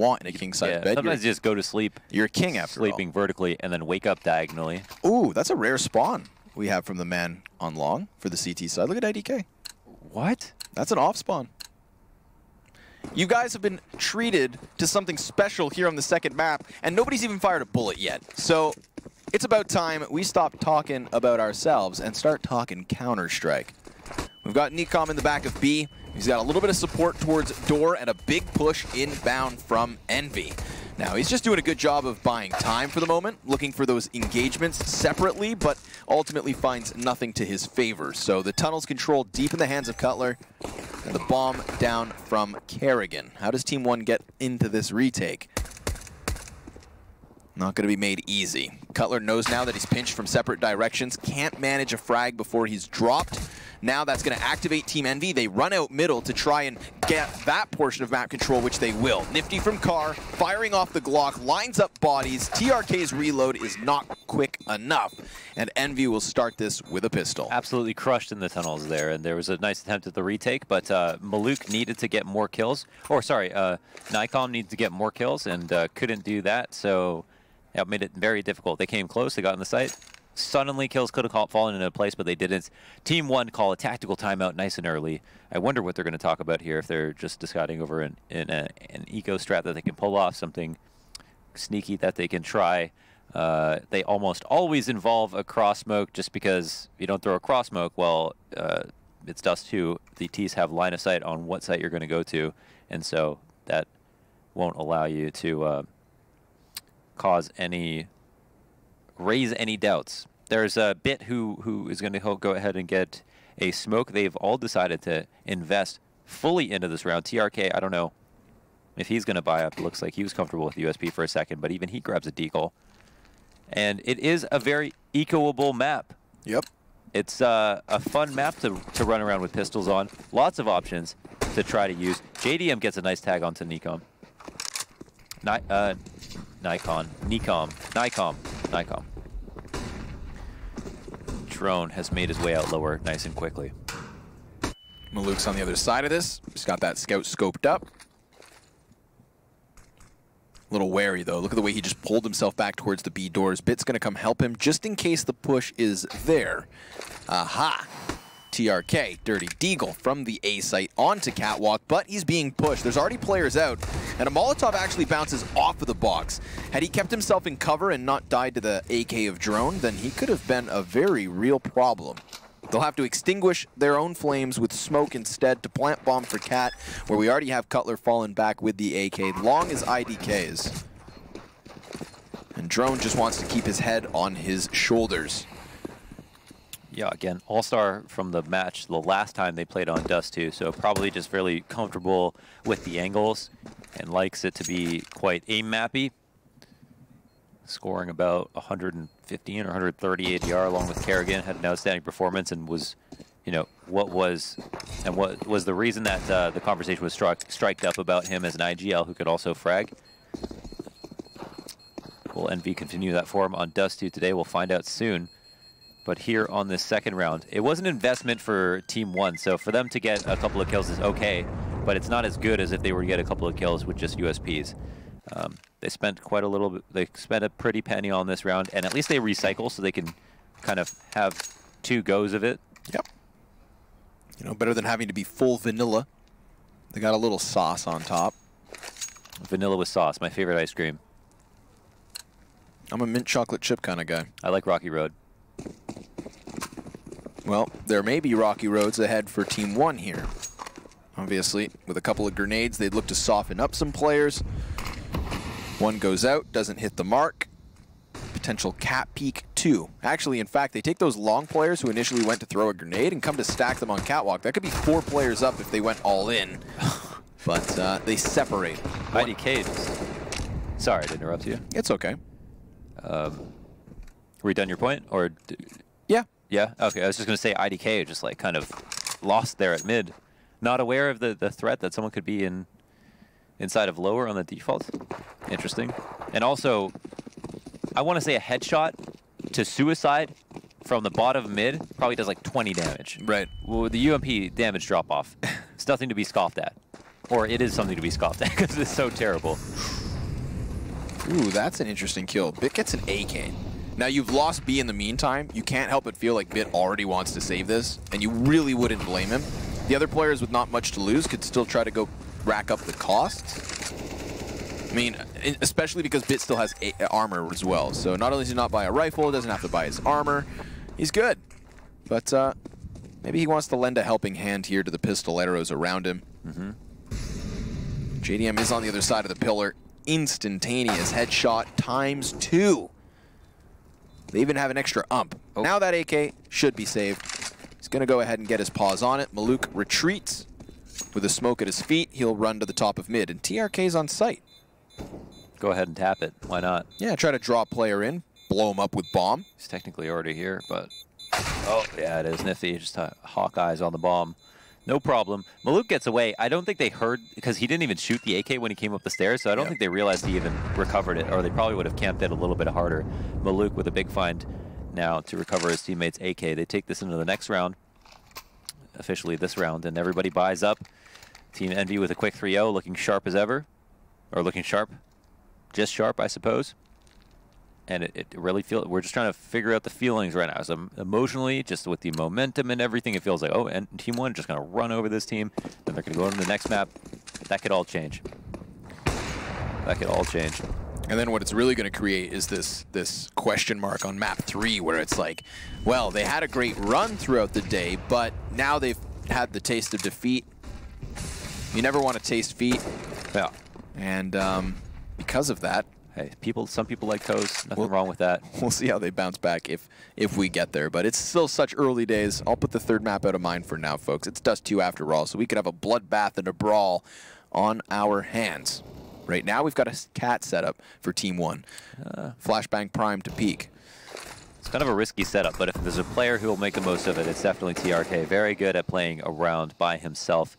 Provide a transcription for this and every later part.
want in a king-size bed. Sometimes you just go to sleep. You're a king after sleeping vertically and then wake up diagonally. Ooh, that's a rare spawn we have from the man on long for the CT side. Look at IDK. What? That's an off spawn. You guys have been treated to something special here on the second map, and nobody's even fired a bullet yet. So it's about time we stop talking about ourselves and start talking Counter-Strike. We've got Nikom in the back of B. He's got a little bit of support towards Door and a big push inbound from Envy. Now, he's just doing a good job of buying time for the moment, looking for those engagements separately, but ultimately finds nothing to his favor. So the tunnel's controlled deep in the hands of Cutler, and the bomb down from Kerrigan. How does Team 1 get into this retake? Not going to be made easy. Cutler knows now that he's pinched from separate directions, can't manage a frag before he's dropped. Now that's going to activate Team Envy. They run out middle to try and get that portion of map control, which they will. Nifty from Carr, firing off the Glock, lines up bodies. TRK's reload is not quick enough, and Envy will start this with a pistol. Absolutely crushed in the tunnels there, and there was a nice attempt at the retake, but Maluk needed to get more kills. Or, sorry, Nikom needed to get more kills and couldn't do that, so that made it very difficult. They came close, they got in the site. Suddenly kills could have fallen into place, but they didn't. Team 1 call a tactical timeout nice and early. I wonder what they're going to talk about here, if they're just deciding over an eco strat that they can pull off, something sneaky that they can try. They almost always involve a cross smoke, just because if you don't throw a cross smoke, well, it's Dust2. The T's have line of sight on what site you're going to go to, and so that won't allow you to raise any doubts. There's a Bit who is going to go ahead and get a smoke. They've all decided to invest fully into this round. TRK, I don't know if he's going to buy up. It looks like he was comfortable with USP for a second, but even he grabs a deagle. And it is a very eco-able map. Yep. It's a fun map to run around with pistols on. Lots of options to try to use. JDM gets a nice tag onto Nikom. Nikom. Drone has made his way out lower nice and quickly. Maluk's on the other side of this. He's got that scout scoped up. A little wary, though. Look at the way he just pulled himself back towards the B doors. Bit's going to come help him just in case the push is there. Aha! TRK, Dirty Deagle from the A site onto Catwalk, but he's being pushed. There's already players out, and a Molotov actually bounces off of the box. Had he kept himself in cover and not died to the AK of Drone, then he could have been a very real problem. They'll have to extinguish their own flames with smoke instead to plant bomb for Cat, where we already have Cutler falling back with the AK, long as IDKs. And Drone just wants to keep his head on his shoulders. Yeah, again, all-star from the match the last time they played on Dust2, so probably just fairly comfortable with the angles and likes it to be quite aim-mappy. Scoring about 115 or 130 ADR along with Kerrigan, had an outstanding performance and was, you know, what was the reason that the conversation was striked up about him as an IGL who could also frag. Will NV continue that form on Dust2 today? We'll find out soon. But here on this second round, it was an investment for Team 1, so for them to get a couple of kills is okay, but it's not as good as if they were to get a couple of kills with just USPs. They spent quite a little bit, they spent a pretty penny on this round, and at least they recycle so they can kind of have 2 goes of it. Yep. You know, better than having to be full vanilla. They got a little sauce on top. Vanilla with sauce, my favorite ice cream. I'm a mint chocolate chip kind of guy. I like Rocky Road. Well, there may be rocky roads ahead for Team 1 here. Obviously, with a couple of grenades, they'd look to soften up some players. One goes out, doesn't hit the mark. Potential cat peek 2. Actually, in fact, they take those long players who initially went to throw a grenade and come to stack them on Catwalk. That could be 4 players up if they went all in. But they separate. IDK. Sorry to interrupt you. It's okay. Were you done your point? Or yeah. Yeah? Okay, I was just going to say IDK just like kind of lost there at mid. Not aware of the threat that someone could be inside of lower on the default. Interesting. And also, I want to say a headshot to suicide from the bottom of mid probably does like 20 damage. Right. Well, the UMP damage drop off. It's nothing to be scoffed at. Or it is something to be scoffed at because it's so terrible. Ooh, that's an interesting kill. Bit gets an AK. Now, you've lost B in the meantime. You can't help but feel like Bit already wants to save this, and you really wouldn't blame him. The other players with not much to lose could still try to go rack up the costs. I mean, especially because Bit still has armor as well. So not only does he not buy a rifle, he doesn't have to buy his armor. He's good. But maybe he wants to lend a helping hand here to the pistol arrows around him. JDM is on the other side of the pillar. Instantaneous headshot ×2. They even have an extra ump. Oh. Now that AK should be saved. He's going to go ahead and get his paws on it. Maluk retreats with a smoke at his feet. He'll run to the top of mid, and TRK's on site. Go ahead and tap it. Why not? Yeah, try to draw a player in, blow him up with bomb. He's technically already here, but... Oh, yeah, it is nifty. Just Hawkeyes on the bomb. No problem. Maluk gets away. I don't think they heard, because he didn't even shoot the AK when he came up the stairs, so I don't think they realized he even recovered it, or they probably would have camped it a little bit harder. Maluk with a big find now to recover his teammate's AK. They take this into the next round, officially this round, and everybody buys up. Team Envy with a quick 3-0, looking sharp as ever. Or looking sharp. Just sharp, I suppose. And it really feels, we're just trying to figure out the feelings right now. So emotionally, just with the momentum and everything, it feels like, oh, and Team 1 just going to run over this team. Then they're going to go on to the next map. That could all change. That could all change. And then what it's really going to create is this question mark on map 3, where it's like, well, they had a great run throughout the day, but now they've had the taste of defeat. You never want to taste defeat. Yeah. And because of that, hey, some people like toes. Nothing wrong with that. We'll see how they bounce back if we get there. But it's still such early days. I'll put the third map out of mind for now, folks. It's Dust2 after all, so we could have a bloodbath and a brawl on our hands. Right now, we've got a cat setup for Team 1. Flashbang Prime to peak. It's kind of a risky setup, but if there's a player who will make the most of it, it's definitely TRK. Very good at playing around by himself.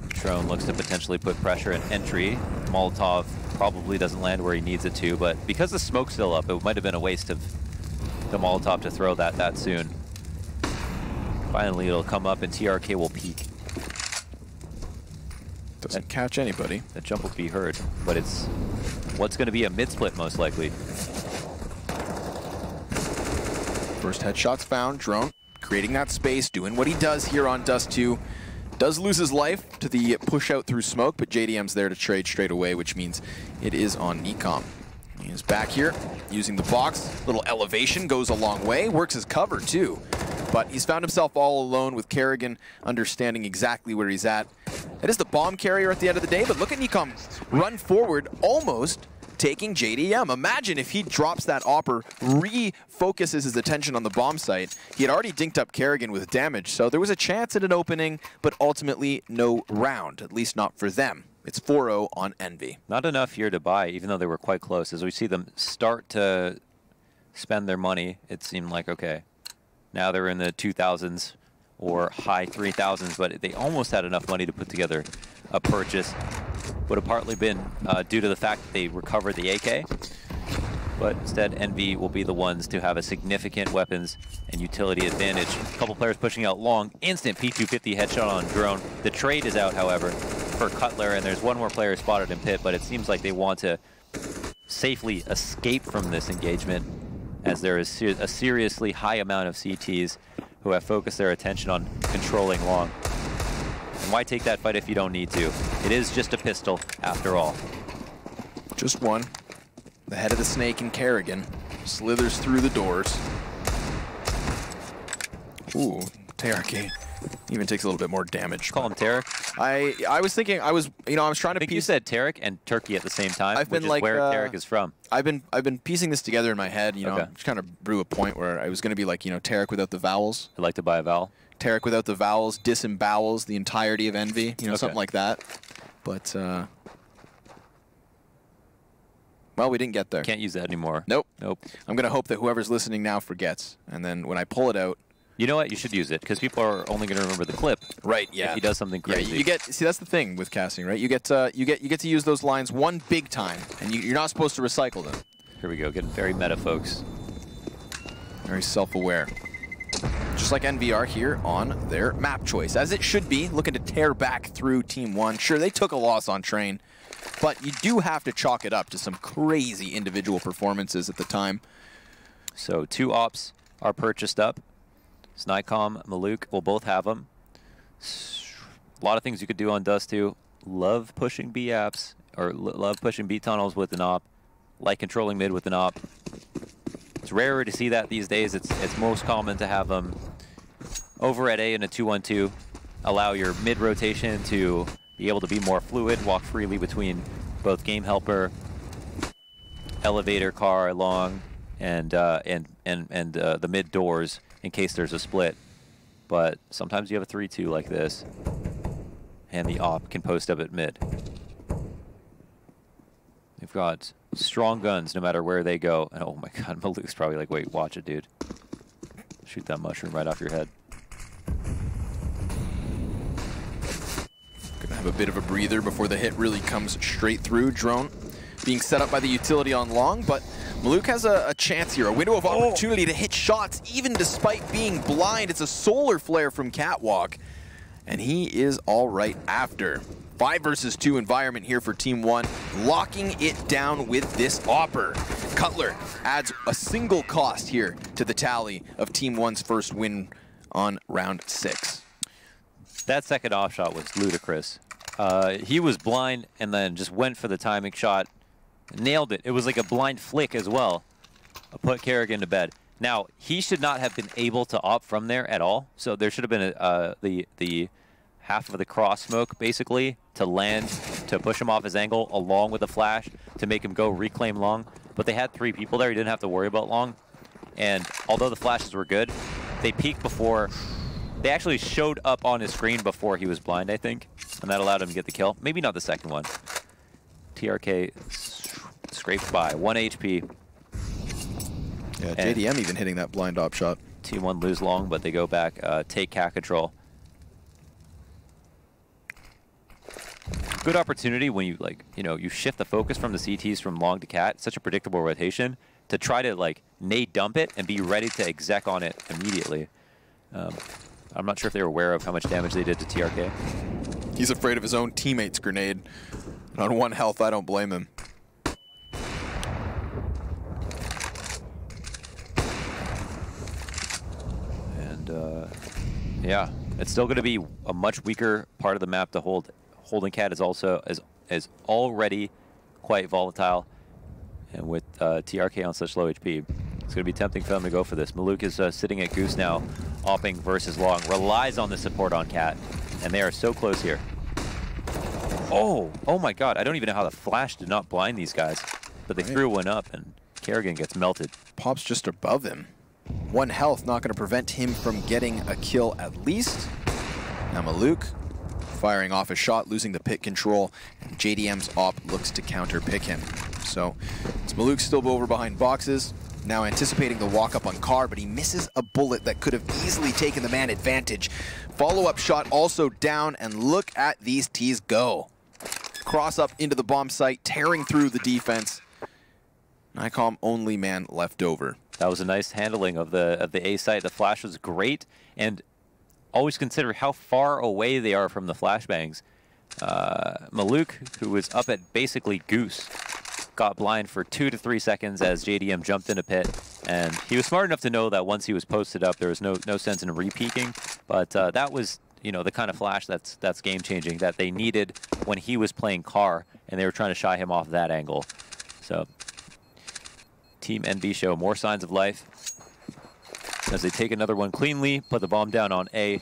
Trone looks to potentially put pressure in entry. Molotov probably doesn't land where he needs it to, but because the smoke's still up, it might have been a waste of the Molotov to throw that soon. Finally, it'll come up and TRK will peek. Doesn't catch anybody. That jump will be heard, but it's what's going to be a mid-split most likely. First headshot's found. Drone creating that space, doing what he does here on Dust2. Does lose his life to the push out through smoke, but JDM's there to trade straight away, which means it is on Nicom. He's back here using the box. Little elevation goes a long way. Works his cover too. But he's found himself all alone with Kerrigan understanding exactly where he's at. It is the bomb carrier at the end of the day, but look at Nicom run forward, almost taking JDM. Imagine if he drops that AWPer, refocuses his attention on the bomb site. He had already dinked up Kerrigan with damage, so there was a chance at an opening, but ultimately no round, at least not for them. It's 4-0 on Envy. Not enough here to buy, even though they were quite close. As we see them start to spend their money, it seemed like, okay, now they're in the 2,000s or high 3,000s, but they almost had enough money to put together a purchase. Would have partly been due to the fact that they recovered the AK, but instead Envy will be the ones to have a significant weapons and utility advantage. A couple players pushing out long, instant P250 headshot on Drone. The trade is out, however, for Cutler, and there's one more player spotted in pit, but it seems like they want to safely escape from this engagement, as there is a seriously high amount of CTs who have focused their attention on controlling long. And why take that fight if you don't need to? It is just a pistol, after all. Just one. The head of the snake in Kerrigan slithers through the doors. Ooh, TRK even takes a little bit more damage. Call him Tarek. I was thinking, I was trying to piece. You said Tarek and Turkey at the same time, which is like, where Tarek is from. I've been piecing this together in my head. Just kind of brew a point where I was going to be like, Tarek without the vowels. I'd like to buy a vowel. Tarek without the vowels disembowels the entirety of Envy. Something like that. But well, we didn't get there. Can't use that anymore. Nope. Nope. I'm going to hope that whoever's listening now forgets, and then when I pull it out. You know what? You should use it, because people are only going to remember the clip. Right. Yeah. If he does something crazy. Yeah, see, that's the thing with casting, right? You get to use those lines one big time, and you're not supposed to recycle them. Here we go. Getting very meta, folks. Very self-aware. Just just like NVR here on their map choice, as it should be, looking to tear back through Team 1. Sure, they took a loss on Train, but you do have to chalk it up to some crazy individual performances at the time. So 2 ops are purchased up. Snycom, Maluk will both have them. A lot of things you could do on Dust2. Love pushing B apps, or love pushing B tunnels with an op. Like controlling mid with an op. It's rarer to see that these days. It's most common to have them over at A in a 2-1-2. Allow your mid rotation to be able to be more fluid, walk freely between both game helper, elevator, car, long, and the mid doors in case there's a split. But sometimes you have a 3-2 like this, and the op can post up at mid. They've got strong guns no matter where they go. And oh my god, Maluk's probably like, wait, watch it, dude. Shoot that mushroom right off your head. Gonna have a bit of a breather before the hit really comes straight through. Drone being set up by the utility on long, but Maluk has a chance here, a window of opportunity to hit shots even despite being blind. It's a solar flare from Catwalk, and he is all right after. 5 versus 2 environment here for Team 1, locking it down with this Opper. Cutler adds a single cost here to the tally of Team 1's first win on round 6. That second off shot was ludicrous. He was blind and then just went for the timing shot. Nailed it. It was like a blind flick as well. Put Kerrigan to bed. Now, he should not have been able to opt from there at all. So there should have been the half of the cross smoke, basically, to land, to push him off his angle, along with a flash, to make him go reclaim long. But they had 3 people there. He didn't have to worry about long. And although the flashes were good, they peaked before. They actually showed up on his screen before he was blind, I think. And that allowed him to get the kill. Maybe not the second one. TRK scraped by. 1 HP. Yeah, JDM even hitting that blind op shot. Team 1 lose long, but they go back, take cat control. Good opportunity when you, like, you know, you shift the focus from the CTs from long to cat. Such a predictable rotation to try to, like, nade dump it and be ready to exec on it immediately. I'm not sure if they were aware of how much damage they did to TRK. He's afraid of his own teammate's grenade. And on 1 health, I don't blame him. And, yeah, it's still going to be a much weaker part of the map to hold. Holding cat is also is already quite volatile, and with TRK on such low HP, it's going to be tempting for them to go for this. Maluk is sitting at Goose now, opping versus long, relies on the support on cat, and they are so close here. Oh my god, I don't even know how the flash did not blind these guys, but they threw one up, and Kerrigan gets melted. Pop's just above him. 1 health, not going to prevent him from getting a kill at least. Now Maluk firing off a shot, losing the pit control, and JDM's op looks to counter pick him. So it's Maluk still over behind boxes, now anticipating the walk up on car, but he misses a bullet that could have easily taken the man advantage. Follow-up shot also down, and look at these T's go. Cross up into the bomb site, tearing through the defense. Nycom only man left over. That was a nice handling of the A site. The flash was great, and always consider how far away they are from the flashbangs. Maluk, who was up at basically Goose, got blind for 2 to 3 seconds as JDM jumped in a pit, and he was smart enough to know that once he was posted up, there was no sense in re-peeking, but that was, you know, the kind of flash that's game-changing that they needed when he was playing car, and they were trying to shy him off that angle. So, Team NB show more signs of life as they take another one cleanly, put the bomb down on A,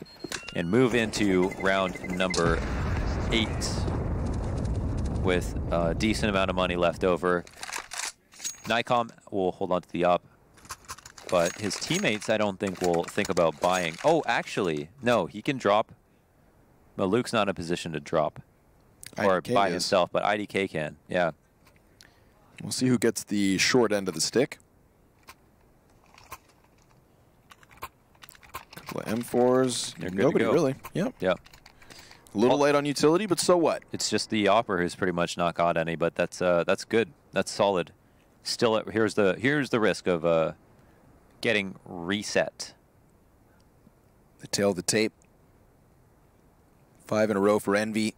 and move into round number 8 with a decent amount of money left over. Nycom will hold on to the op, but his teammates, I don't think, will think about buying. Oh, actually, no, he can drop. Maluk's not in a position to drop or IDK buy is. himself, but IDK can, yeah. We'll see who gets the short end of the stick. M4s, nobody really. Yep. Yep. A little light on utility, but so what? It's just the Opper who's pretty much not got any, but that's good. That's solid. Still, here's the risk of getting reset. The tail of the tape. 5 in a row for Envy.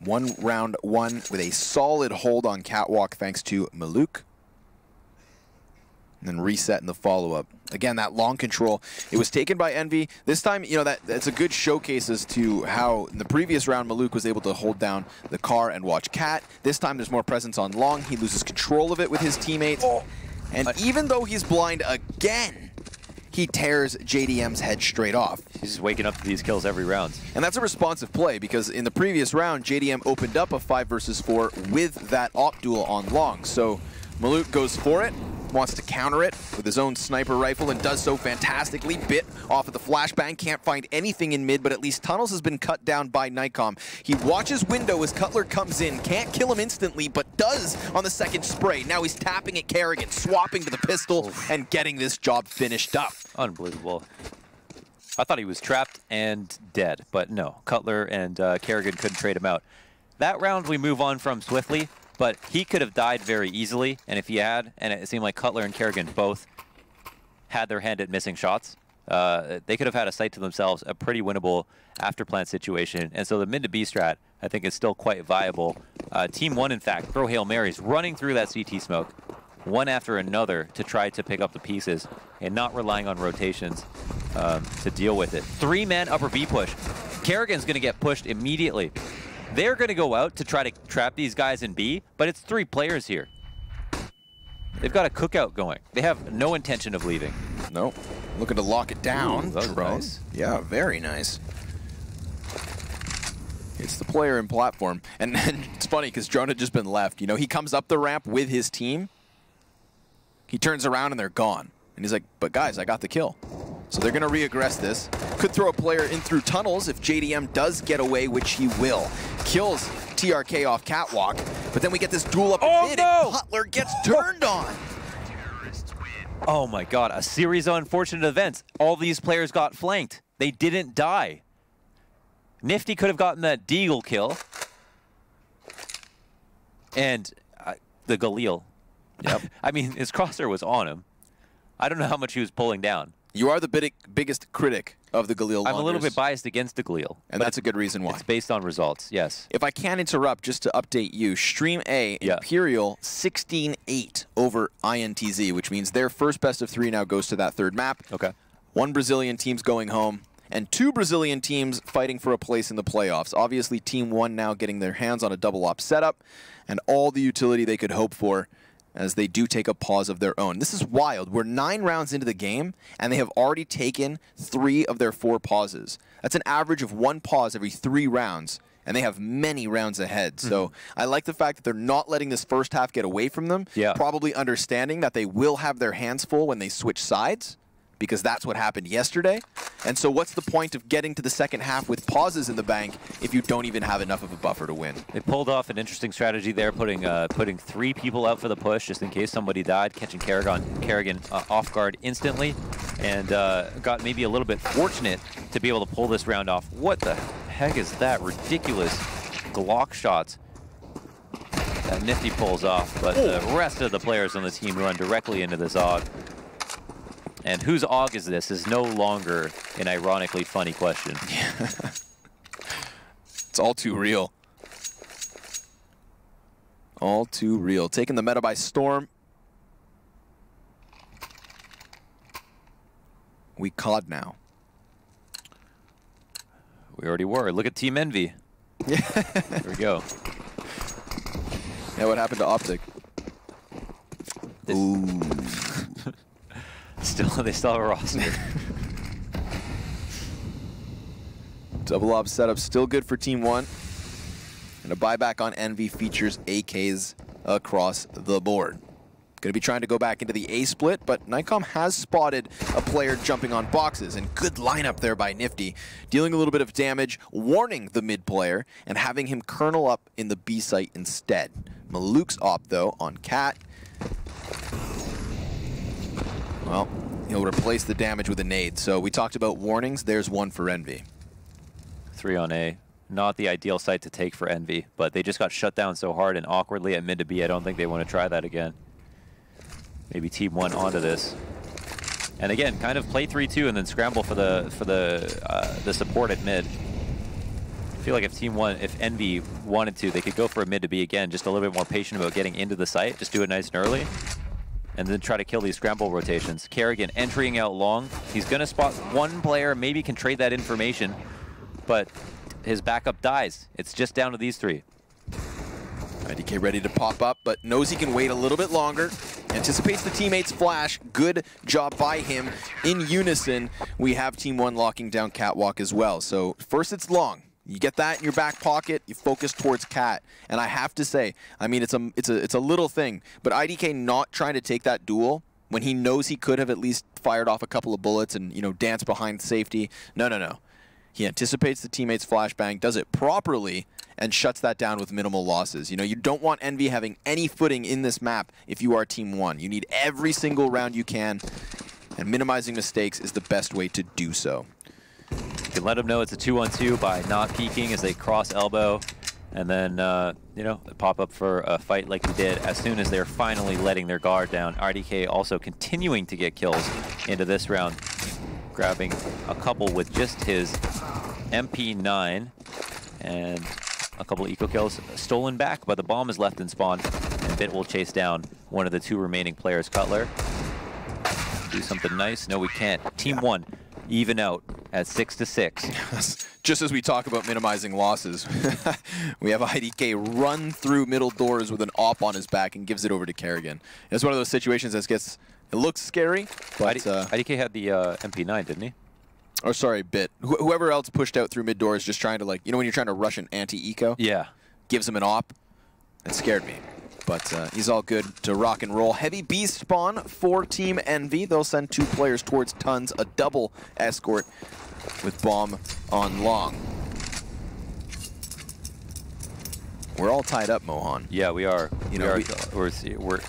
Round one with a solid hold on Catwalk thanks to Maluk. And then reset in the follow-up. Again, that long control, it was taken by Envy. This time, you know, that's a good showcase as to how in the previous round, Maluk was able to hold down the car and watch Cat. This time, there's more presence on long. He loses control of it with his teammates. And even though he's blind again, he tears JDM's head straight off. He's just waking up to these kills every round. And that's a responsive play because in the previous round, JDM opened up a 5 versus 4 with that op duel on long. So Maluk goes for it, wants to counter it with his own sniper rifle and does so fantastically. Bit off of the flashbang, can't find anything in mid, but at least Tunnels has been cut down by Nikon. He watches window as Cutler comes in, can't kill him instantly, but does on the second spray. Now he's tapping at Kerrigan, swapping to the pistol and getting this job finished up. Unbelievable. I thought he was trapped and dead, but no. Cutler and Kerrigan couldn't trade him out. That round we move on from swiftly, but he could have died very easily, and if he had, and it seemed like Cutler and Kerrigan both had their hand at missing shots, they could have had a sight to themselves, a pretty winnable after-plant situation. And so the mid to B strat, I think, is still quite viable. Team 1, in fact, throw Hail Marys, running through that CT smoke, one after another to try to pick up the pieces and not relying on rotations to deal with it. 3-man upper B push. Kerrigan's going to get pushed immediately. They're going to go out to try to trap these guys in B, but it's 3 players here. They've got a cookout going. They have no intention of leaving. Nope. Looking to lock it down. Ooh, that was nice. Yeah, very nice. It's the player in platform. And it's funny because Drone had just been left. You know, he comes up the ramp with his team. He turns around and they're gone. And he's like, but guys, I got the kill. So they're going to re-aggress this. Could throw a player in through tunnels if JDM does get away, which he will. Kills TRK off Catwalk, but then we get this duel up mid and Cutler gets turned on. Oh my god, a series of unfortunate events. All these players got flanked. They didn't die. Nifty could have gotten that Deagle kill. And the Galil. Yep. I mean, his crosshair was on him. I don't know how much he was pulling down. You are the biggest critic of the Galil. I'm a little bit biased against the Galil. And that's a good reason why. It's based on results, yes. If I can interrupt, just to update you, Stream A, Imperial 16-8 over INTZ, which means their first best of 3 now goes to that third map. Okay. 1 Brazilian team's going home, and 2 Brazilian teams fighting for a place in the playoffs. Obviously, Team 1 now getting their hands on a double op setup, and all the utility they could hope for as they do take a pause of their own. This is wild. We're 9 rounds into the game, and they have already taken 3 of their 4 pauses. That's an average of 1 pause every 3 rounds, and they have many rounds ahead. So I like the fact that they're not letting this first half get away from them, probably understanding that they will have their hands full when they switch sides, because that's what happened yesterday. And so what's the point of getting to the second half with pauses in the bank if you don't even have enough of a buffer to win? They pulled off an interesting strategy there, putting 3 people out for the push just in case somebody died, catching Kerrigan off guard instantly, and got maybe a little bit fortunate to be able to pull this round off. What the heck is that ridiculous Glock shots that Nifty pulls off, but the rest of the players on the team run directly into this AUG. And whose AUG is this is no longer an ironically funny question. It's all too real. All too real. Taking the meta by storm. We COD now. We already were. Look at Team Envy. Yeah. There we go. Yeah, what happened to Optic? Ooh. They still have a roster. Double op setup still good for Team 1. And a buyback on Envy features AKs across the board. Going to be trying to go back into the A split, but Nikon has spotted a player jumping on boxes, and good lineup there by Nifty, dealing a little bit of damage, warning the mid player, and having him kernel up in the B site instead. Maluk's op, though, on Cat. Well, he'll replace the damage with a nade. So we talked about warnings. There's one for Envy. 3 on A. Not the ideal site to take for Envy, but they just got shut down so hard and awkwardly at mid to B. I don't think they want to try that again. Maybe Team 1 onto this. And again, kind of play 3-2 and then scramble for the support at mid. I feel like if Team 1, if Envy wanted to, they could go for a mid to B again, just a little bit more patient about getting into the site, just do it nice and early, and then try to kill these scramble rotations. Kerrigan entering out long. He's going to spot one player, maybe can trade that information, but his backup dies. It's just down to these three. IDK ready to pop up, but knows he can wait a little bit longer. Anticipates the teammate's flash. Good job by him. In unison, we have Team 1 locking down Catwalk as well. So first it's long. You get that in your back pocket, you focus towards Cat. And I have to say, I mean, it's a little thing, but IDK not trying to take that duel when he knows he could have at least fired off a couple of bullets and, you know, dance behind safety. No. He anticipates the teammate's flashbang, does it properly, and shuts that down with minimal losses. You know, you don't want Envy having any footing in this map if you are Team 1. You need every single round you can, and minimizing mistakes is the best way to do so. You can let them know it's a 2-on-2 by not peeking as they cross elbow, and then, you know, pop up for a fight like he did as soon as they're finally letting their guard down. RDK also continuing to get kills into this round, grabbing a couple with just his MP9 and a couple of eco kills stolen back, but the bomb is left in spawn, and Bit will chase down one of the two remaining players. Cutler, do something nice. No, we can't. Team 1 even out at 6-6. Just as we talk about minimizing losses, we have IDK run through middle doors with an op on his back and gives it over to Kerrigan. It's one of those situations that gets, it looks scary, but IDK had the MP9, didn't he? Or sorry, Bit. Whoever else pushed out through mid doors just trying to, like, you know when you're trying to rush an anti-eco? Yeah. Gives him an op. It scared me. But he's all good to rock and roll. Heavy beast spawn for Team Envy. They'll send 2 players towards Tons, a double escort with bomb on long. We're all tied up, Mohan. Yeah, we are. You know,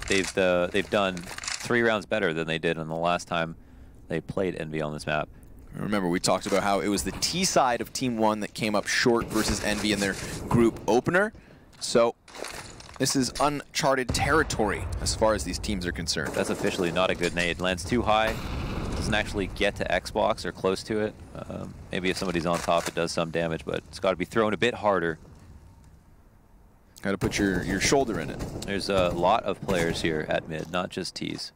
they've done 3 rounds better than they did on the last time they played Envy on this map. Remember, we talked about how it was the T side of Team 1 that came up short versus Envy in their group opener. So this is uncharted territory as far as these teams are concerned. That's officially not a good nade. Lands too high. Doesn't actually get to Xbox or close to it. Maybe if somebody's on top, it does some damage, but it's got to be thrown a bit harder. Got to put your shoulder in it. There's a lot of players here at mid, not just T's.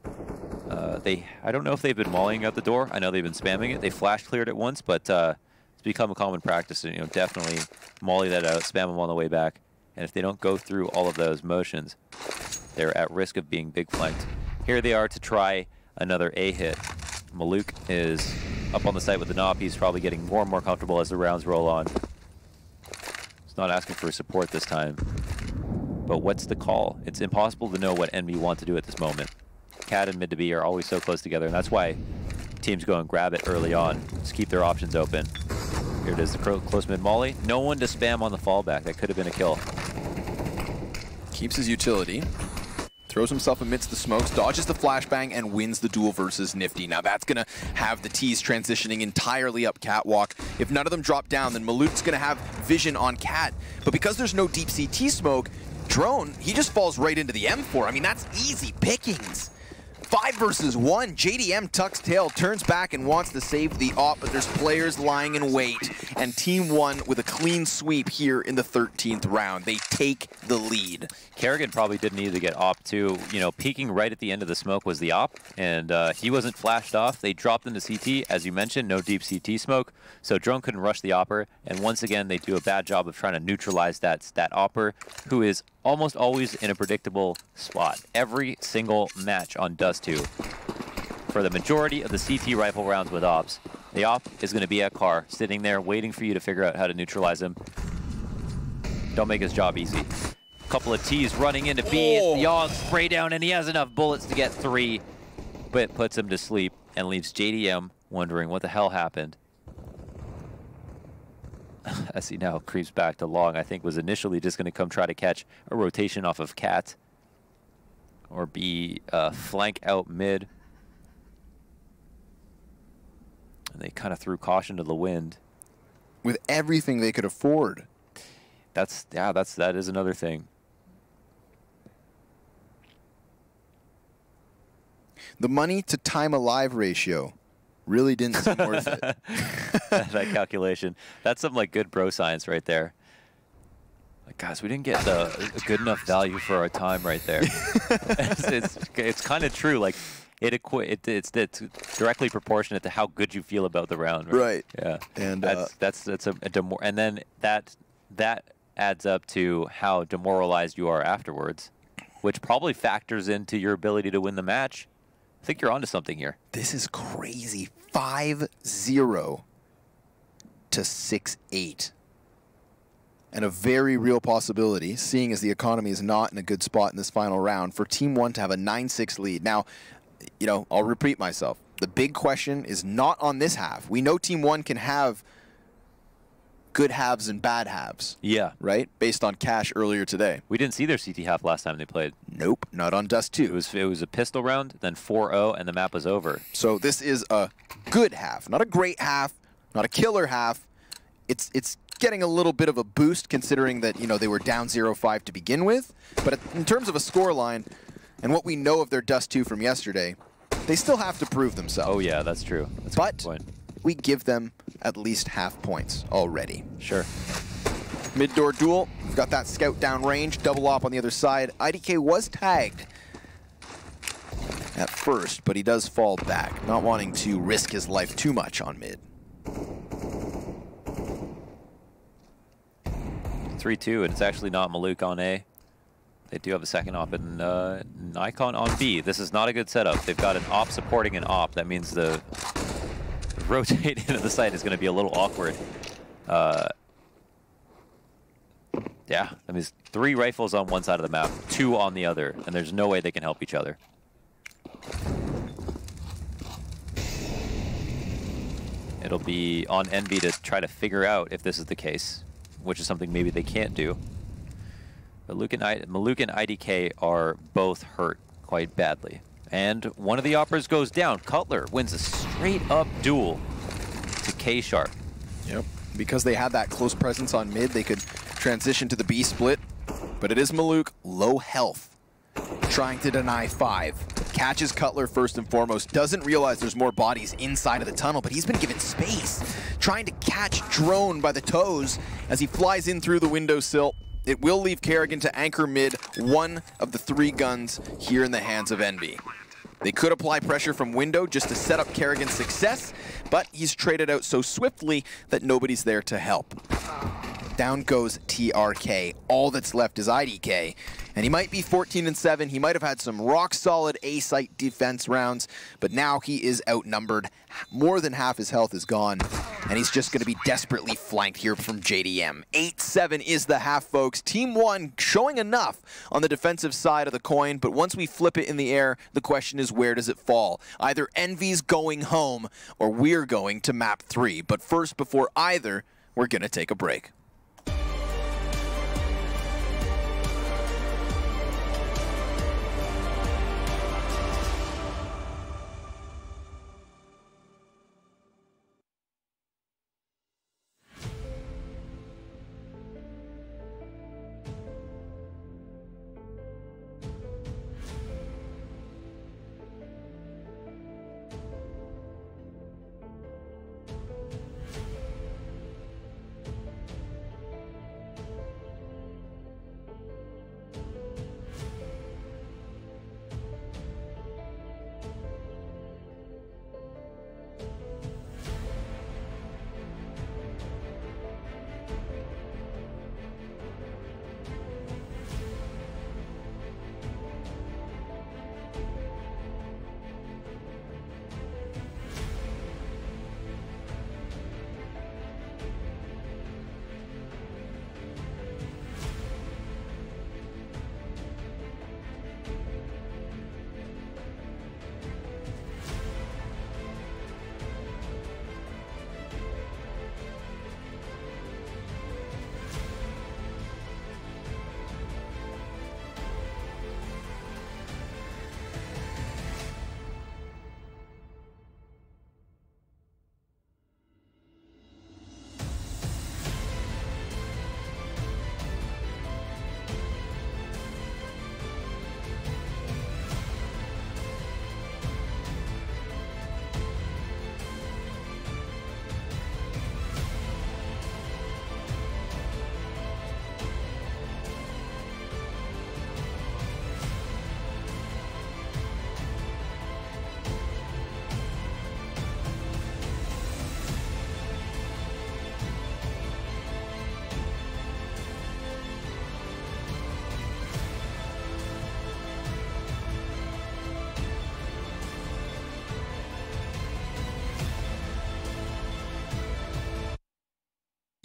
I don't know if they've been mauling out the door. I know they've been spamming it. They flash cleared it once, but it's become a common practice to, you know, definitely molly that out, spam them on the way back. And if they don't go through all of those motions, they're at risk of being big flanked. Here they are to try another A hit. Maluk is up on the site with the NOP. He's probably getting more and more comfortable as the rounds roll on. He's not asking for support this time. But what's the call? It's impossible to know what Envy want to do at this moment. Cat and mid to B are always so close together, and that's why teams go and grab it early on. Just keep their options open. Here it is, the close mid molly. No one to spam on the fallback. That could have been a kill. Keeps his utility. Throws himself amidst the smokes, dodges the flashbang, and wins the duel versus Nifty. Now that's going to have the T's transitioning entirely up Catwalk. If none of them drop down, then Maluk's going to have vision on Cat. But because there's no deep CT smoke, Drone, he just falls right into the M4. I mean, that's easy pickings. 5 versus 1. JDM tucks tail, turns back and wants to save the op, but there's players lying in wait. And Team 1 with a clean sweep here in the 13th round. They take the lead. Kerrigan probably did need to get op too. You know, peeking right at the end of the smoke was the op, and he wasn't flashed off. They dropped into CT, as you mentioned, no deep CT smoke, so Drone couldn't rush the opper. And once again, they do a bad job of trying to neutralize that opper, who is almost always in a predictable spot. Every single match on Dust2, for the majority of the CT rifle rounds with ops, the op is going to be at car, sitting there waiting for you to figure out how to neutralize him. Don't make his job easy. Couple of T's running into B. It's the Yogg spray down, and he has enough bullets to get 3, but puts him to sleep and leaves JDM wondering what the hell happened. As he now creeps back to long, I think was initially just going to come try to catch a rotation off of Cat or be flank out mid. And they kind of threw caution to the wind. With everything they could afford. That is another thing. The money to time alive ratio really didn't seem worth it. That calculation. That's some like good bro science right there. Like, guys, we didn't get a good enough value for our time right there. it's kind of true. Like it's directly proportionate to how good you feel about the round. Right. Yeah. And that's and then that adds up to how demoralized you are afterwards, which probably factors into your ability to win the match. I think you're onto something here. This is crazy. 5-0 to 6-8. And a very real possibility, seeing as the economy is not in a good spot in this final round, for Team 1 to have a 9-6 lead. Now, you know, I'll repeat myself. The big question is not on this half. We know Team 1 can have good halves and bad halves. Yeah. Right? Based on Cash earlier today. We didn't see their CT half last time they played. Nope, not on Dust2. It was a pistol round, then 4-0, and the map was over. So this is a good half. Not a great half, not a killer half. It's getting a little bit of a boost considering that, you know, they were down 0-5 to begin with. But in terms of a scoreline and what we know of their Dust2 from yesterday, they still have to prove themselves. Oh yeah, that's true. That's a good point. We give them at least half points already. Sure. Mid-door duel. We've got that scout down range, double op on the other side. IDK was tagged at first, but he does fall back, not wanting to risk his life too much on mid. 3-2, and it's actually not Maluk on A. They do have a second op and Nikon on B. This is not a good setup. They've got an op supporting an op. That means the rotate into the site is going to be a little awkward. Yeah, that means 3 rifles on one side of the map, 2 on the other, and there's no way they can help each other. It'll be on Envy to try to figure out if this is the case, which is something maybe they can't do. But Maluk and IDK are both hurt quite badly. And one of the operas goes down. Cutler wins a straight-up duel to K-Sharp. Yep. Because they had that close presence on mid, they could transition to the B split. But it is Maluk, low health, trying to deny 5. Catches Cutler first and foremost. Doesn't realize there's more bodies inside of the tunnel, but he's been given space. Trying to catch Drone by the toes as he flies in through the windowsill. It will leave Kerrigan to anchor mid, one of the 3 guns here in the hands of Envy. They could apply pressure from window just to set up Kerrigan's success, but he's traded out so swiftly that nobody's there to help. Down goes TRK. All that's left is IDK. And he might be 14-7. He might have had some rock-solid A-site defense rounds, but now he is outnumbered. More than half his health is gone, and he's just going to be desperately flanked here from JDM. 8-7 is the half, folks. Team 1 showing enough on the defensive side of the coin, but once we flip it in the air, the question is, where does it fall? Either Envy's going home, or we're going to map 3. But first, before either, we're going to take a break.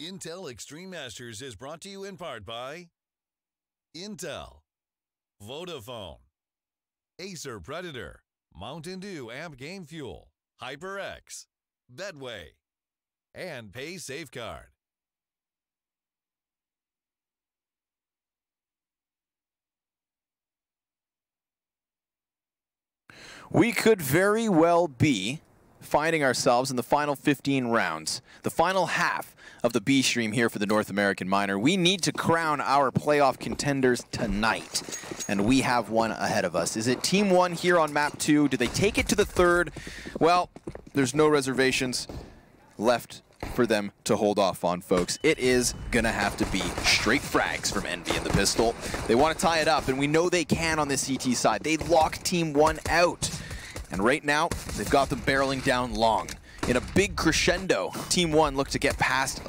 Intel Extreme Masters is brought to you in part by Intel, Vodafone, Acer Predator, Mountain Dew Amp Game Fuel, HyperX, Betway, and Pay Safeguard. We could very well be finding ourselves in the final 15 rounds, the final half of the B stream here for the North American Minor. We need to crown our playoff contenders tonight, and we have one ahead of us. Is it Team 1 here on map 2? Do they take it to the third? Well, there's no reservations left for them to hold off on, folks. It is gonna have to be straight frags from Envy and the pistol. They want to tie it up, and we know they can on the CT side. They lock Team 1 out, and right now they've got them barreling down long. In a big crescendo, Team 1 look to get past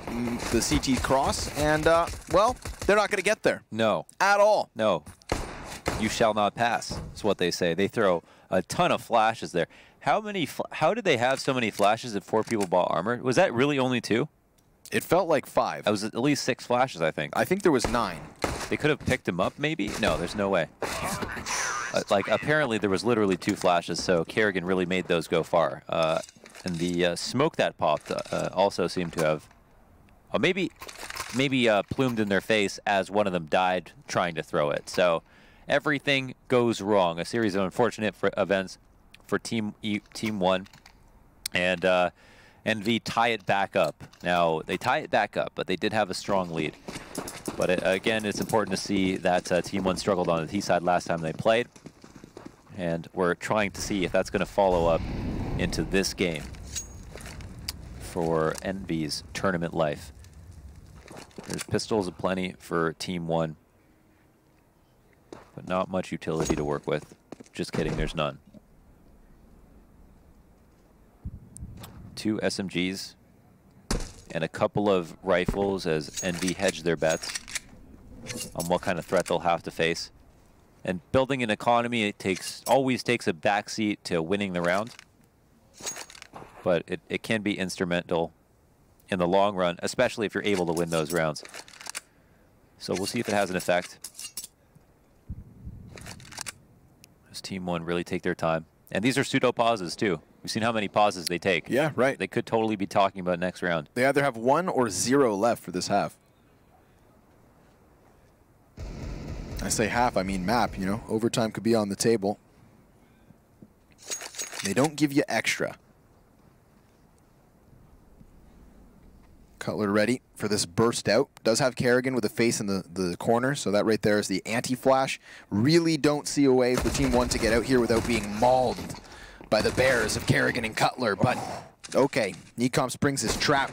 the CT cross, and well, they're not gonna get there. No. At all. No. You shall not pass, is what they say. They throw a ton of flashes there. How did they have so many flashes if 4 people bought armor? Was that really only 2? It felt like 5. That was at least 6 flashes, I think. I think there was 9. They could have picked him up, maybe? No, there's no way. Like, apparently there was literally 2 flashes, so Kerrigan really made those go far. And the smoke that popped also seemed to have, maybe plumed in their face as one of them died trying to throw it. So everything goes wrong. A series of unfortunate events for Team 1, and NV tie it back up. Now, they tie it back up, but they did have a strong lead. But again, it's important to see that Team 1 struggled on the T side last time they played, and we're trying to see if that's going to follow up into this game for NV's tournament life. There's pistols aplenty for Team 1, but not much utility to work with. Just kidding, there's none. 2 SMGs and a couple of rifles as NV hedge their bets on what kind of threat they'll have to face. And building an economy, it always takes a backseat to winning the round, but it can be instrumental in the long run, especially if you're able to win those rounds. So we'll see if it has an effect. Does Team 1 really take their time? And these are pseudo pauses too. We've seen how many pauses they take. Yeah, right. They could totally be talking about next round. They either have 1 or 0 left for this half. I say half, I mean map, you know. Overtime could be on the table. They don't give you extra. Cutler ready for this burst out. Does have Kerrigan with a face in the corner, so that right there is the anti-flash. Really don't see a way for Team 1 to get out here without being mauled by the bears of Kerrigan and Cutler, but okay. Nicom springs his trap.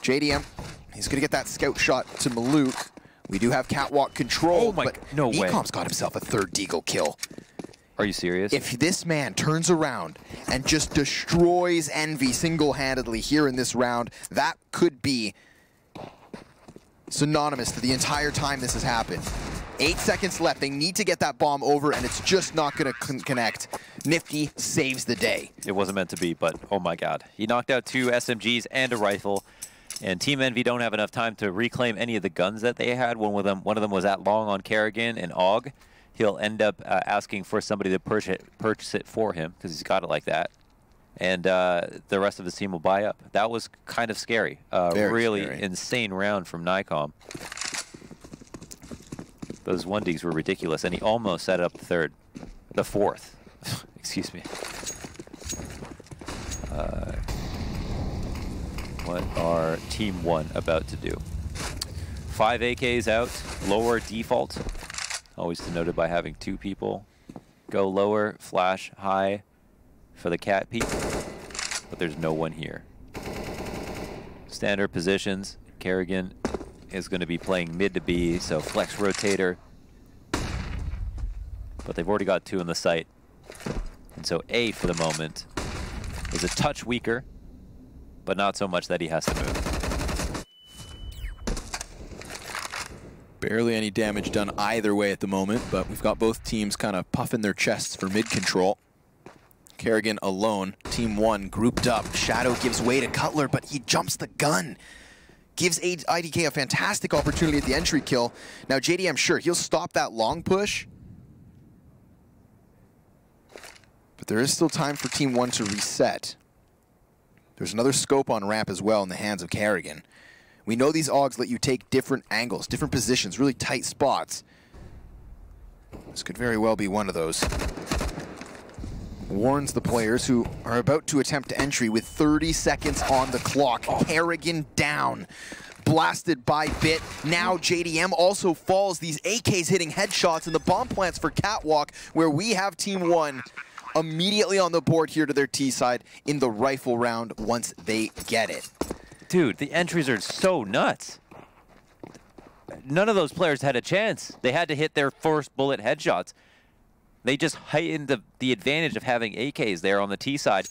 JDM, he's gonna get that scout shot to Maluk. We do have catwalk control, but no way. Nicom's got himself a 3rd Deagle kill. Are you serious? If this man turns around and just destroys Envy single-handedly here in this round, that could be synonymous to the entire time this has happened. 8 seconds left. They need to get that bomb over, and it's just not going to connect. Nifty saves the day. It wasn't meant to be, but oh my god. He knocked out 2 SMGs and a rifle, and Team Envy don't have enough time to reclaim any of the guns that they had. One of them was at long on Kerrigan and Og. He'll end up asking for somebody to purchase it for him because he's got it like that. And the rest of his team will buy up. That was kind of scary. Really scary. Insane round from Nicom. Those 1Ds were ridiculous, and he almost set up the fourth. Excuse me. What are Team 1 about to do? 5 AKs out, lower default. Always denoted by having 2 people. Go lower, flash high for the cat peek, but there's no one here. Standard positions. Kerrigan is going to be playing mid to B, so flex rotator. But they've already got 2 in the site. And so A, for the moment, is a touch weaker, but not so much that he has to move. Barely any damage done either way at the moment, but we've got both teams kind of puffing their chests for mid control. Kerrigan alone, Team 1 grouped up. Shadow gives way to Cutler, but he jumps the gun. gives IDK a fantastic opportunity at the entry kill. Now JDM, sure, he'll stop that long push, but there is still time for Team 1 to reset. There's another scope on ramp as well in the hands of Kerrigan. We know these AUGs let you take different angles, different positions, really tight spots. This could very well be one of those. Warns the players who are about to attempt entry with 30 seconds on the clock. Kerrigan down. Blasted by Bit. Now JDM also falls. These AKs hitting headshots and the bomb plants for Catwalk, where we have Team 1 immediately on the board here to their T side in the rifle round once they get it. Dude, the entries are so nuts. None of those players had a chance. They had to hit their first bullet headshots. They just heightened the advantage of having AKs there on the T side.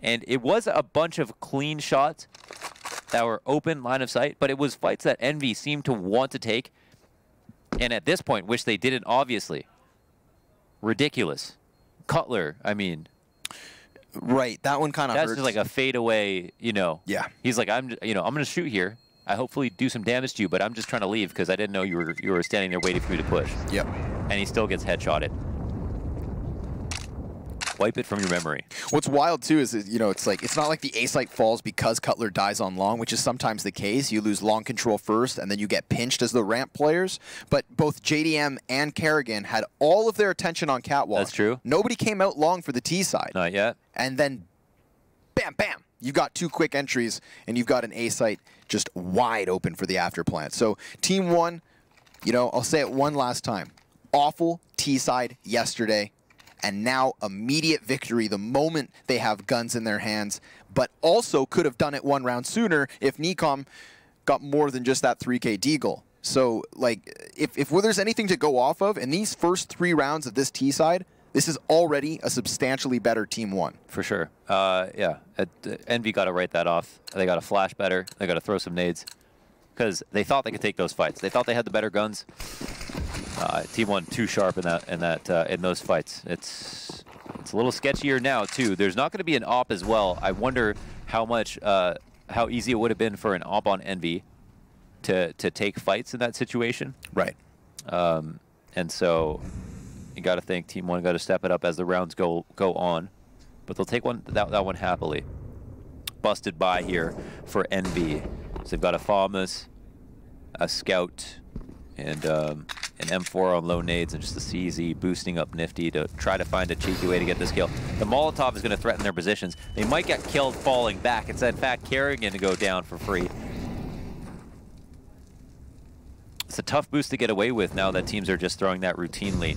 And it was a bunch of clean shots that were open line of sight, but it was fights that Envy seemed to want to take. And at this point, wish they didn't, obviously. Ridiculous. Cutler, I mean. Right, that one kind of hurts. That's just like a fadeaway, you know. Yeah. He's like, I'm going to shoot here. I hopefully do some damage to you, but I'm just trying to leave because I didn't know you were standing there waiting for me to push. Yep. And he still gets headshotted. Wipe it from your memory. What's wild too is, you know, it's like, it's not like the A site falls because Cutler dies on long, which is sometimes the case. You lose long control first and then you get pinched as the ramp players. But both JDM and Kerrigan had all of their attention on Catwalk. That's true. Nobody came out long for the T side. Not yet. And then bam, bam. You've got 2 quick entries and you've got an A site just wide open for the after plant. So Team 1, you know, I'll say it one last time. Awful T side yesterday. And now immediate victory the moment they have guns in their hands, but also could have done it 1 round sooner if Nikom got more than just that 3K deagle. So, like, if there's anything to go off of, in these first 3 rounds of this T side, this is already a substantially better Team 1. For sure. Yeah, Envy got to write that off. They got to flash better. They got to throw some nades because they thought they could take those fights. They thought they had the better guns. Team 1 too sharp in those fights. It's a little sketchier now too. There's not going to be an op as well. I wonder how easy it would have been for an op on Envy to take fights in that situation. Right. And so you got to think Team 1 got to step it up as the rounds go on, but they'll take that one happily. Busted by here for Envy. So they've got a FAMAS, a Scout, and an M4 on low nades, and just a CZ boosting up Nifty to try to find a cheeky way to get this kill. The Molotov is going to threaten their positions. They might get killed falling back. It's in fact Kerrigan to go down for free. It's a tough boost to get away with now that teams are just throwing that routinely.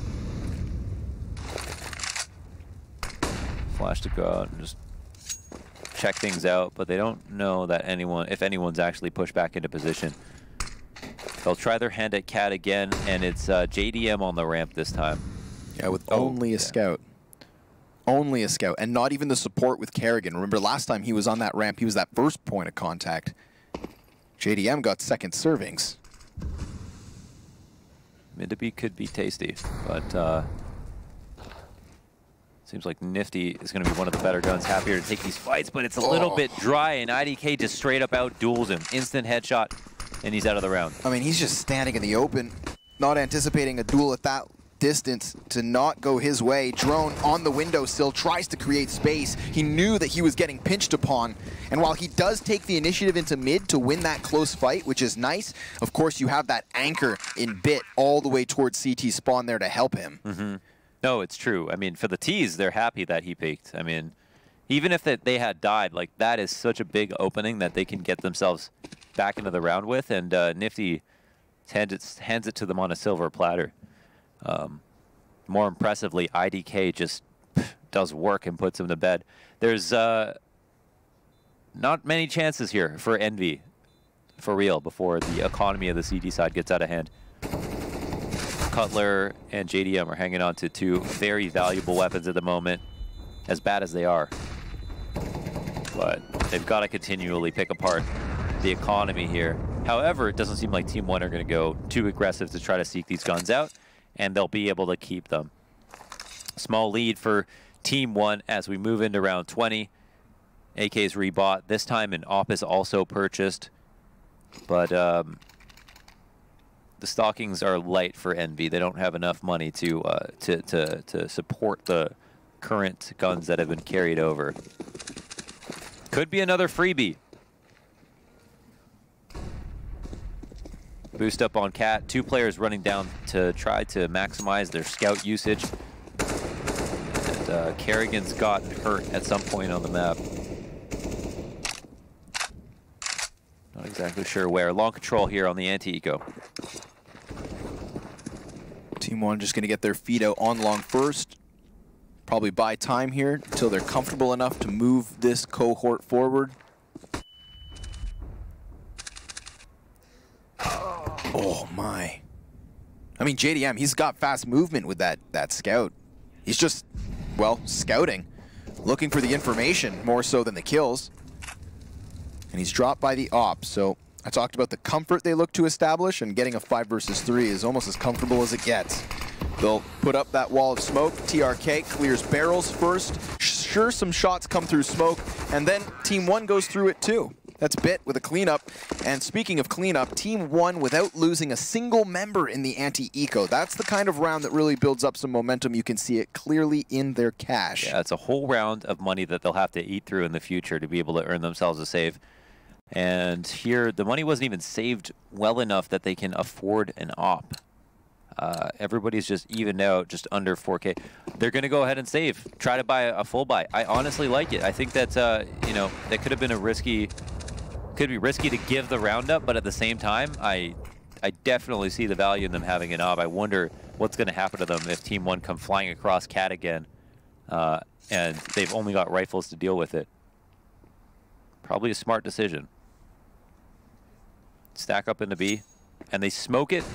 Flash to go out and just check things out, but they don't know that if anyone's actually pushed back into position. They'll try their hand at Cat again, and it's JDM on the ramp this time. Yeah, with only a scout. Only a scout, and not even the support with Kerrigan. Remember, last time he was on that ramp, he was that first point of contact. JDM got second servings. Mid-to-B could be tasty, but seems like Nifty is going to be one of the better guns. Happier to take these fights, but it's a little bit dry, and IDK just straight up out-duels him. Instant headshot. And he's out of the round. I mean, he's just standing in the open, not anticipating a duel at that distance to not go his way. Drone on the windowsill, tries to create space. He knew that he was getting pinched upon. And while he does take the initiative into mid to win that close fight, which is nice, of course you have that anchor in Bit all the way towards CT spawn there to help him. Mm-hmm. No, it's true. I mean, for the T's, they're happy that he peaked. I mean, even if they had died, like, that is such a big opening that they can get themselves back into the round with, and Nifty hands it to them on a silver platter. More impressively, IDK just does work and puts him to bed. There's not many chances here for Envy, for real, before the economy of the CT side gets out of hand. Cutler and JDM are hanging on to 2 very valuable weapons at the moment, as bad as they are. But they've got to continually pick apart the economy here. However, it doesn't seem like Team 1 are going to go too aggressive to try to seek these guns out, and they'll be able to keep them. Small lead for Team 1 as we move into round 20. AK's rebought. This time an op is also purchased. But the stockings are light for Envy. They don't have enough money to support the current guns that have been carried over. Could be another freebie. Boost up on Cat. 2 players running down to try to maximize their scout usage. And Kerrigan's gotten hurt at some point on the map. Not exactly sure where. Long control here on the anti-eco. Team 1 just going to get their feet out on long first. Probably buy time here until they're comfortable enough to move this cohort forward. Oh my. I mean, JDM, he's got fast movement with that scout. He's just, well, scouting. Looking for the information more so than the kills. And he's dropped by the op. So I talked about the comfort they look to establish, and getting a 5 versus 3 is almost as comfortable as it gets. They'll put up that wall of smoke. TRK clears barrels first. Sure, some shots come through smoke, and then Team 1 goes through it too. That's Bit with a cleanup. And speaking of cleanup, Team 1 without losing a single member in the anti-eco. That's the kind of round that really builds up some momentum. You can see it clearly in their cash. Yeah, it's a whole round of money that they'll have to eat through in the future to be able to earn themselves a save. And here, the money wasn't even saved well enough that they can afford an op. Everybody's just evened out, just under 4K. They're going to go ahead and save. Try to buy a full buy. I honestly like it. I think that, you know, that could have been a risky... Could be risky to give the round up, but at the same time, I definitely see the value in them having an op. I wonder what's going to happen to them if Team 1 come flying across Cat again, and they've only got rifles to deal with it. Probably a smart decision. Stack up into B, and they smoke it.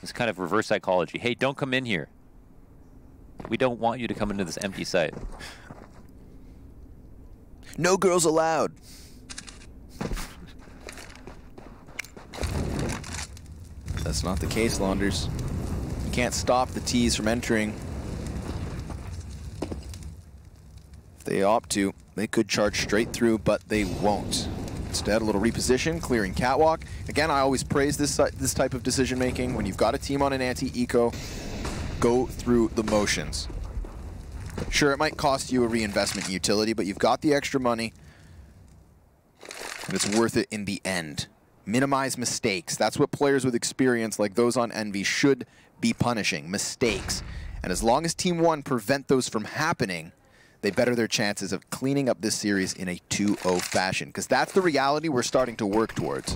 It's kind of reverse psychology. Hey, don't come in here. We don't want you to come into this empty site. No girls allowed. That's not the case, Launders. You can't stop the T's from entering. If they opt to, they could charge straight through, but they won't. Instead, a little reposition, clearing catwalk. Again, I always praise this type of decision-making. When you've got a team on an anti-eco, go through the motions. Sure, it might cost you a reinvestment in utility, but you've got the extra money, and it's worth it in the end. Minimize mistakes. That's what players with experience like those on Envy should be punishing, mistakes. And as long as Team 1 prevent those from happening, they better their chances of cleaning up this series in a 2-0 fashion, because that's the reality we're starting to work towards.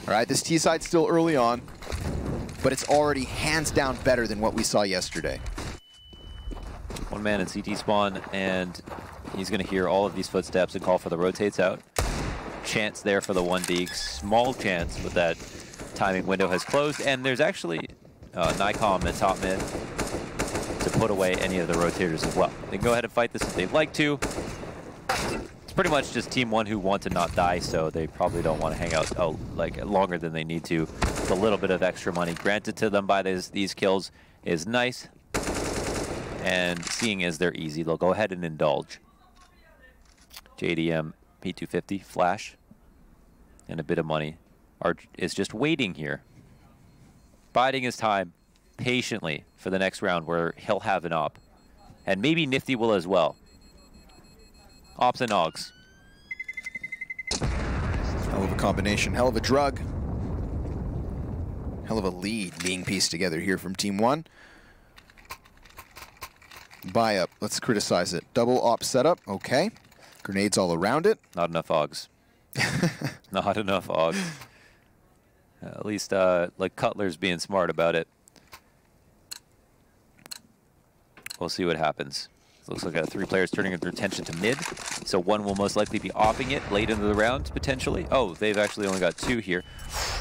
All right, this T-side's still early on, but it's already hands down better than what we saw yesterday. One man in CT spawn, and he's going to hear all of these footsteps and call for the rotates out. Chance there for the 1D, small chance, but that timing window has closed, and there's actually Nikon at top mid to put away any of the rotators as well. They can go ahead and fight this if they'd like to. It's pretty much just Team 1 who want to not die, so they probably don't want to hang out like longer than they need to. With a little bit of extra money granted to them by these kills is nice, and seeing as they're easy, they'll go ahead and indulge. JDM P250 flash and a bit of money is just waiting here, biding his time patiently for the next round where he'll have an op, and maybe Nifty will as well. Ops and Ogs. Hell of a combination, hell of a drug, hell of a lead being pieced together here from Team 1. Buy up, let's criticize it. Double op setup, okay. Grenades all around it. Not enough Ogs. Not enough Ogs. At least like Cutler's being smart about it. We'll see what happens. Looks like 3 players turning their attention to mid, so one will most likely be offing it late into the round, potentially. Oh, they've actually only got 2 here.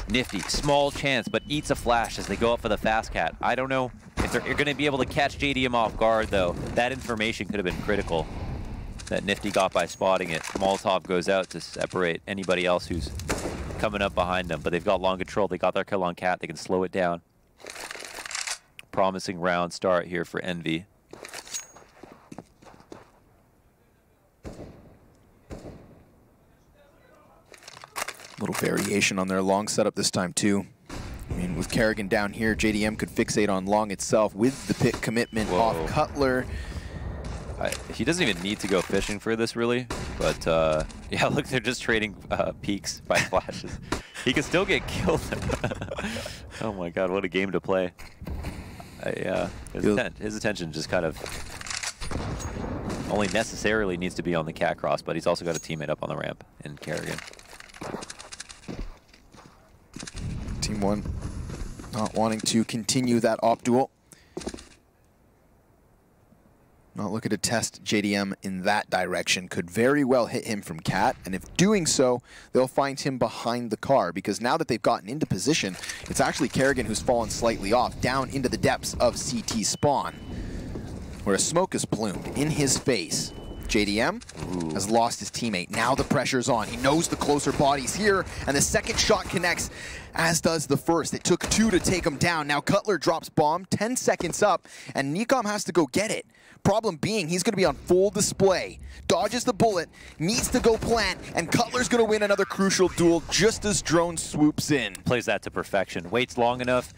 Nifty, small chance, but eats a flash as they go up for the fast cat. I don't know if they're going to be able to catch JDM off guard, though. That information could have been critical that Nifty got by spotting it. Molotov goes out to separate anybody else who's coming up behind them, but they've got long control. They got their kill on Cat. They can slow it down. Promising round start here for Envy. Little Variation on their long setup this time too. I mean, with Kerrigan down here, JDM could fixate on long itself with the pit commitment off Cutler. He doesn't even need to go fishing for this, really. But, yeah, look, they're just trading peaks by flashes. He can still get killed. Oh, my God, what a game to play. His attention just kind of only necessarily needs to be on the cat cross, but he's also got a teammate up on the ramp in Kerrigan. Team 1 not wanting to continue that op duel. Not looking to test JDM in that direction. Could very well hit him from cat, and if doing so, they'll find him behind the car, because now that they've gotten into position, it's actually Kerrigan who's fallen slightly off, down into the depths of CT spawn, where a smoke is plumed in his face. JDM has lost his teammate. Now the pressure's on. He knows the closer body's here, and the second shot connects, as does the first. It took 2 to take him down. Now Cutler drops bomb, 10 seconds up, and Nikom has to go get it. Problem being, he's going to be on full display. Dodges the bullet, needs to go plant, and Cutler's going to win another crucial duel just as Drone swoops in. Plays that to perfection. Waits long enough.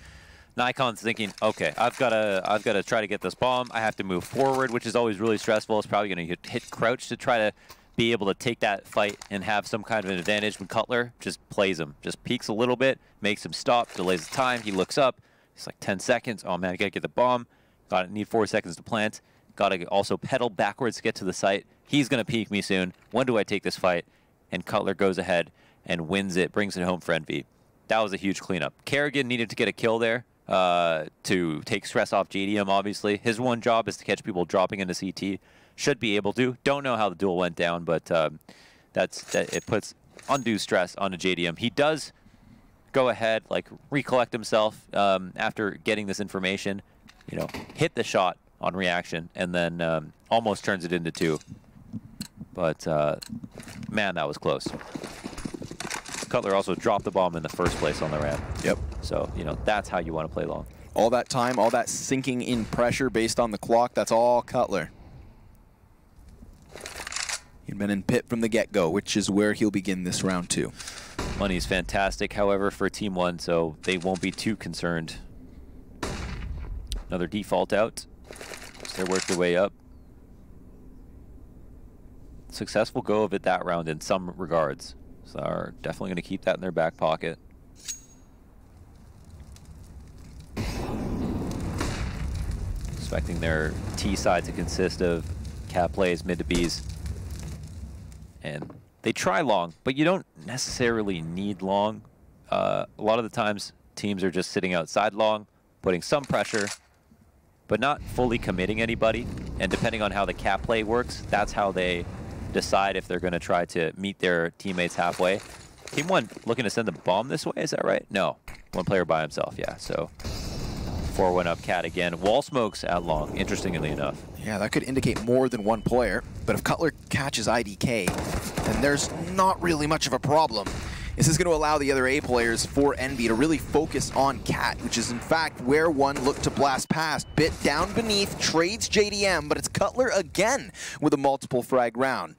Nikon's thinking, okay, I've got to try to get this bomb. I have to move forward, which is always really stressful. It's probably going to hit crouch to try to be able to take that fight and have some kind of an advantage when Cutler just plays him. Just peeks a little bit, makes him stop, delays the time. He looks up. It's like 10 seconds. Oh, man, I got to get the bomb. Got to need 4 seconds to plant. Got to also pedal backwards to get to the site. He's going to peek me soon. When do I take this fight? And Cutler goes ahead and wins it, brings it home for Envy. That was a huge cleanup. Kerrigan needed to get a kill there to take stress off JDM, obviously. His one job is to catch people dropping into CT. Should be able to. Don't know how the duel went down, but it puts undue stress onto JDM. He does go ahead, like, recollect himself after getting this information, you know, hit the shot on reaction, and then almost turns it into 2. But, man, that was close. Cutler also dropped the bomb in the first place on the ramp. Yep. So, you know, that's how you want to play long. All that time, all that sinking in pressure based on the clock, that's all Cutler. He'd been in pit from the get-go, which is where he'll begin this round 2. Money's fantastic, however, for Team 1, so they won't be too concerned. Another default out. They work their way up. Successful go of it that round in some regards. So they're definitely going to keep that in their back pocket. Expecting their T side to consist of cat plays, mid to Bs. And they try long, but you don't necessarily need long. A lot of the times, teams are just sitting outside long, putting some pressure, but not fully committing anybody. And depending on how the cat play works, that's how they decide if they're going to try to meet their teammates halfway. Team 1 looking to send the bomb this way, is that right? No, one player by himself, yeah. So 4-1 up cat again. Wall smokes at long, interestingly enough. Yeah, that could indicate more than one player, but if Cutler catches IDK, then there's not really much of a problem. This is going to allow the other A players for Envy to really focus on cat, which is in fact where one looked to blast past. Bit down beneath, trades JDM, but it's Cutler again with a multiple frag round.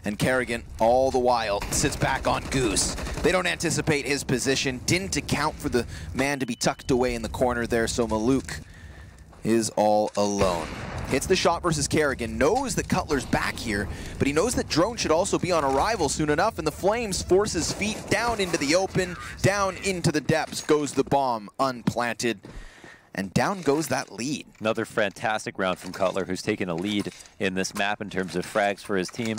And Kerrigan, all the while, sits back on Goose. They don't anticipate his position, didn't account for the man to be tucked away in the corner there, so Maluk is all alone. Hits the shot versus Kerrigan, knows that Cutler's back here, but he knows that Drone should also be on arrival soon enough, and the Flames force his feet down into the open, down into the depths goes the bomb, unplanted, and down goes that lead. Another fantastic round from Cutler, who's taken a lead in this map in terms of frags for his team.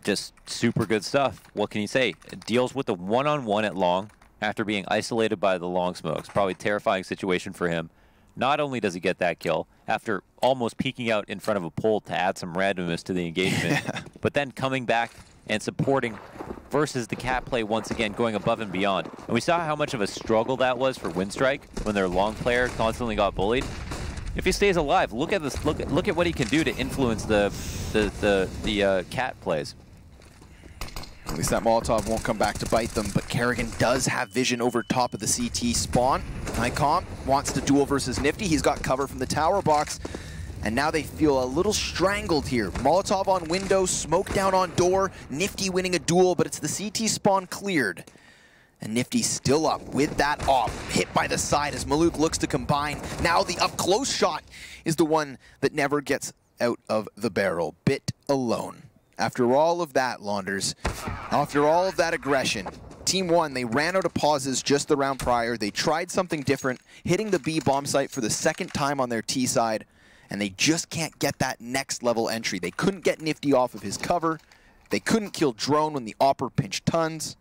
Just super good stuff. What can you say? It deals with the one-on-one at long after being isolated by the long smokes. Probably a terrifying situation for him. Not only does he get that kill, after almost peeking out in front of a pole to add some randomness to the engagement, but then coming back and supporting versus the cat play once again, going above and beyond. And we saw how much of a struggle that was for Winstrike when their long player constantly got bullied. If he stays alive, look at this. Look at what he can do to influence the cat plays. At least that Molotov won't come back to bite them, but Kerrigan does have vision over top of the CT spawn. Nikom wants to duel versus Nifty. He's got cover from the tower box. and now they feel a little strangled here. Molotov on window, smoke down on door, Nifty winning a duel, but it's the CT spawn cleared. And Nifty still up with that op, hit by the side as Maluk looks to combine. Now the up-close shot is the one that never gets out of the barrel. Bit alone. After all of that, Launders, after all of that aggression, Team 1, they ran out of pauses just the round prior. They tried something different, hitting the B bomb site for the second time on their T side, and they just can't get that next level entry. They couldn't get Nifty off of his cover. They couldn't kill Drone when the Opper pinched tons.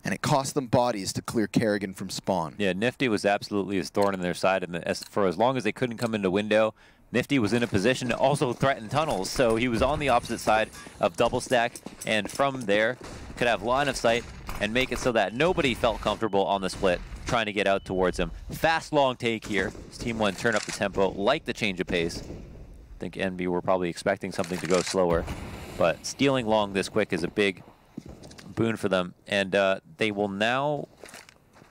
And it cost them bodies to clear Kerrigan from spawn. Yeah, Nifty was absolutely a thorn in their side, and for as long as they couldn't come into window, Nifty was in a position to also threaten tunnels, so he was on the opposite side of double stack, and from there could have line of sight and make it so that nobody felt comfortable on the split trying to get out towards him. Fast, long take here. Team 1 turn up the tempo, like the change of pace. I think NB were probably expecting something to go slower, but stealing long this quick is a big boon for them, and they will now,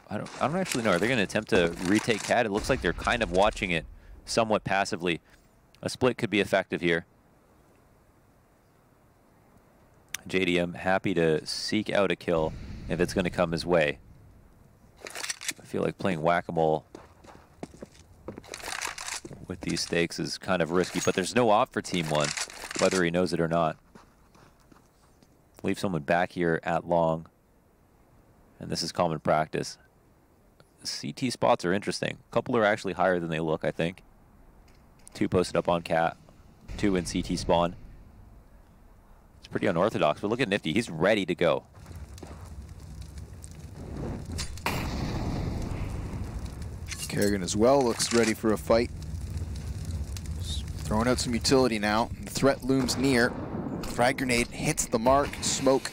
I don't actually know, are they going to attempt to retake Cat? It looks like they're kind of watching it somewhat passively. A split could be effective here. JDM happy to seek out a kill if it's going to come his way. I feel like playing whack-a-mole with these stakes is kind of risky, but there's no op for Team 1, whether he knows it or not. Leave someone back here at long, and this is common practice. The CT spots are interesting. A couple are actually higher than they look, I think. 2 posted up on Cat, 2 in CT spawn. It's pretty unorthodox, but look at Nifty. He's ready to go. Kerrigan as well looks ready for a fight. Just throwing out some utility now. The threat looms near. Frag grenade hits the mark. Smoke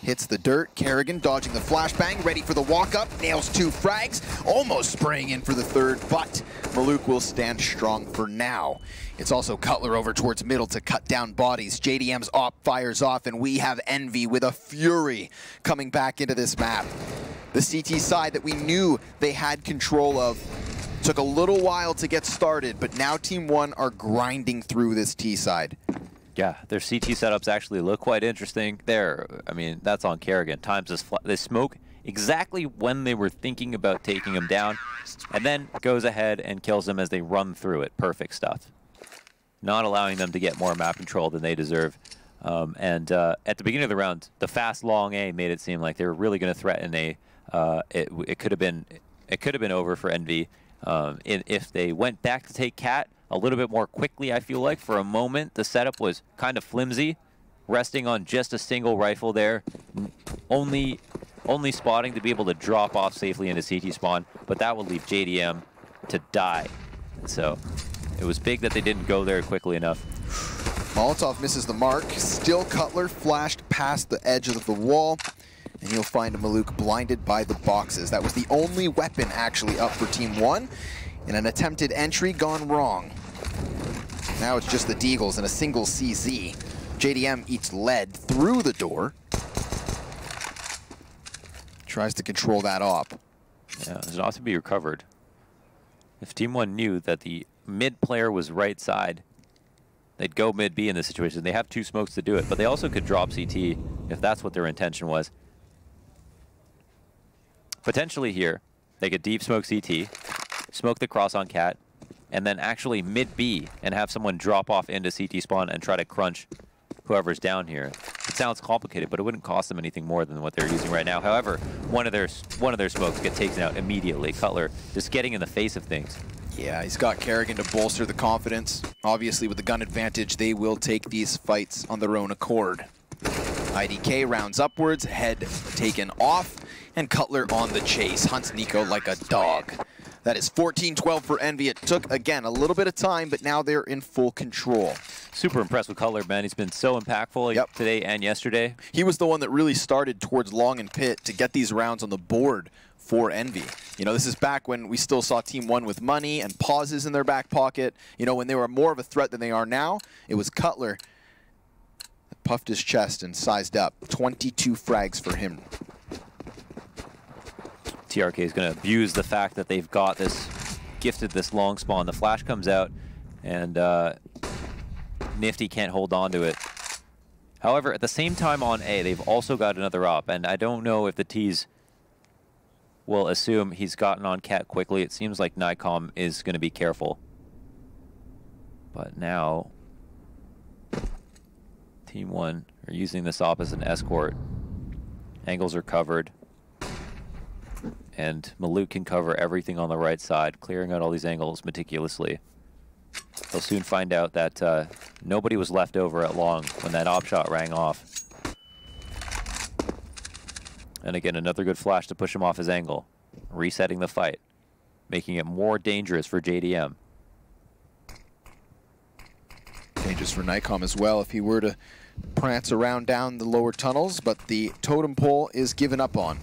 hits the dirt. Kerrigan dodging the flashbang, ready for the walk-up. Nails 2 frags, almost spraying in for the third, but Maluk will stand strong for now. It's also Cutler over towards middle to cut down bodies. JDM's op fires off, and we have Envy with a fury coming back into this map. The CT side that we knew they had control of took a little while to get started, but now Team 1 are grinding through this T side. Yeah, their CT setups actually look quite interesting. There, I mean, that's on Kerrigan. Times they smoke exactly when they were thinking about taking him down, and then goes ahead and kills them as they run through it. Perfect stuff. Not allowing them to get more map control than they deserve. At the beginning of the round, the fast long A made it seem like they were really going to threaten A. It could have been over for NV if they went back to take Cat a little bit more quickly. I feel like for a moment the setup was kind of flimsy, resting on just a single rifle there, only spotting to be able to drop off safely into CT spawn, but that would leave JDM to die. So it was big that they didn't go there quickly enough. Molotov misses the mark. Still Cutler flashed past the edge of the wall, and you'll find Maluk blinded by the boxes. That was the only weapon actually up for Team 1 in an attempted entry gone wrong. Now it's just the Deagles and a single CZ. JDM eats lead through the door. Tries to control that op. Yeah, it's not to be recovered. If Team 1 knew that the mid player was right side, they'd go mid B in this situation. They have 2 smokes to do it, but they also could drop CT if that's what their intention was. Potentially here, they could deep smoke CT, smoke the cross on Cat, and then actually mid B and have someone drop off into CT spawn and try to crunch whoever's down here. It sounds complicated, but it wouldn't cost them anything more than what they're using right now. However, one of their smokes gets taken out immediately. Cutler just getting in the face of things. Yeah, he's got Kerrigan to bolster the confidence. Obviously, with the gun advantage, they will take these fights on their own accord. IDK rounds upwards, head taken off, and Cutler on the chase. Hunts Nico like a dog. That is 14-12 for Envy. It took, again, a little bit of time, but now they're in full control. Super impressed with Cutler, man. He's been so impactful today and yesterday. He was the one that really started towards long and pit to get these rounds on the board for Envy. You know, this is back when we still saw Team 1 with money and pauses in their back pocket. You know, when they were more of a threat than they are now, it was Cutler that puffed his chest and sized up. 22 frags for him. TRK is going to abuse the fact that they've got this, gifted this long spawn. The flash comes out, and Nifty can't hold on to it. However, at the same time on A, they've also got another op, and I don't know if the T's will assume he's gotten on Cat quickly. It seems like Nikon is going to be careful. But now, Team 1 are using this op as an escort. Angles are covered. And Maluk can cover everything on the right side, clearing out all these angles meticulously. They'll soon find out that nobody was left over at long when that op shot rang off. And again, another good flash to push him off his angle, resetting the fight, making it more dangerous for JDM. Dangerous for Nikon as well if he were to prance around down the lower tunnels, but the totem pole is given up on.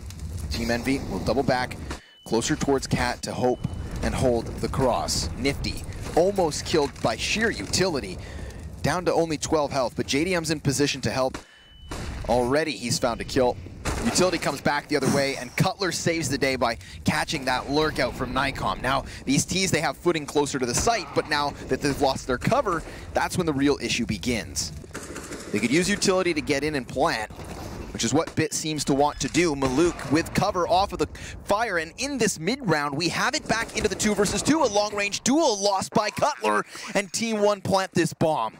Team Envy will double back closer towards Cat to hope and hold the cross. Nifty almost killed by sheer utility, down to only 12 health, but JDM's in position to help. Already he's found a kill. Utility comes back the other way, and Cutler saves the day by catching that lurk out from Nikon. Now, these T's, they have footing closer to the site, but now that they've lost their cover, that's when the real issue begins. They could use utility to get in and plant, which is what Bit seems to want to do. Maluk with cover off of the fire, and in this mid-round, we have it back into the 2 versus 2, a long-range duel lost by Cutler, and Team 1 plant this bomb.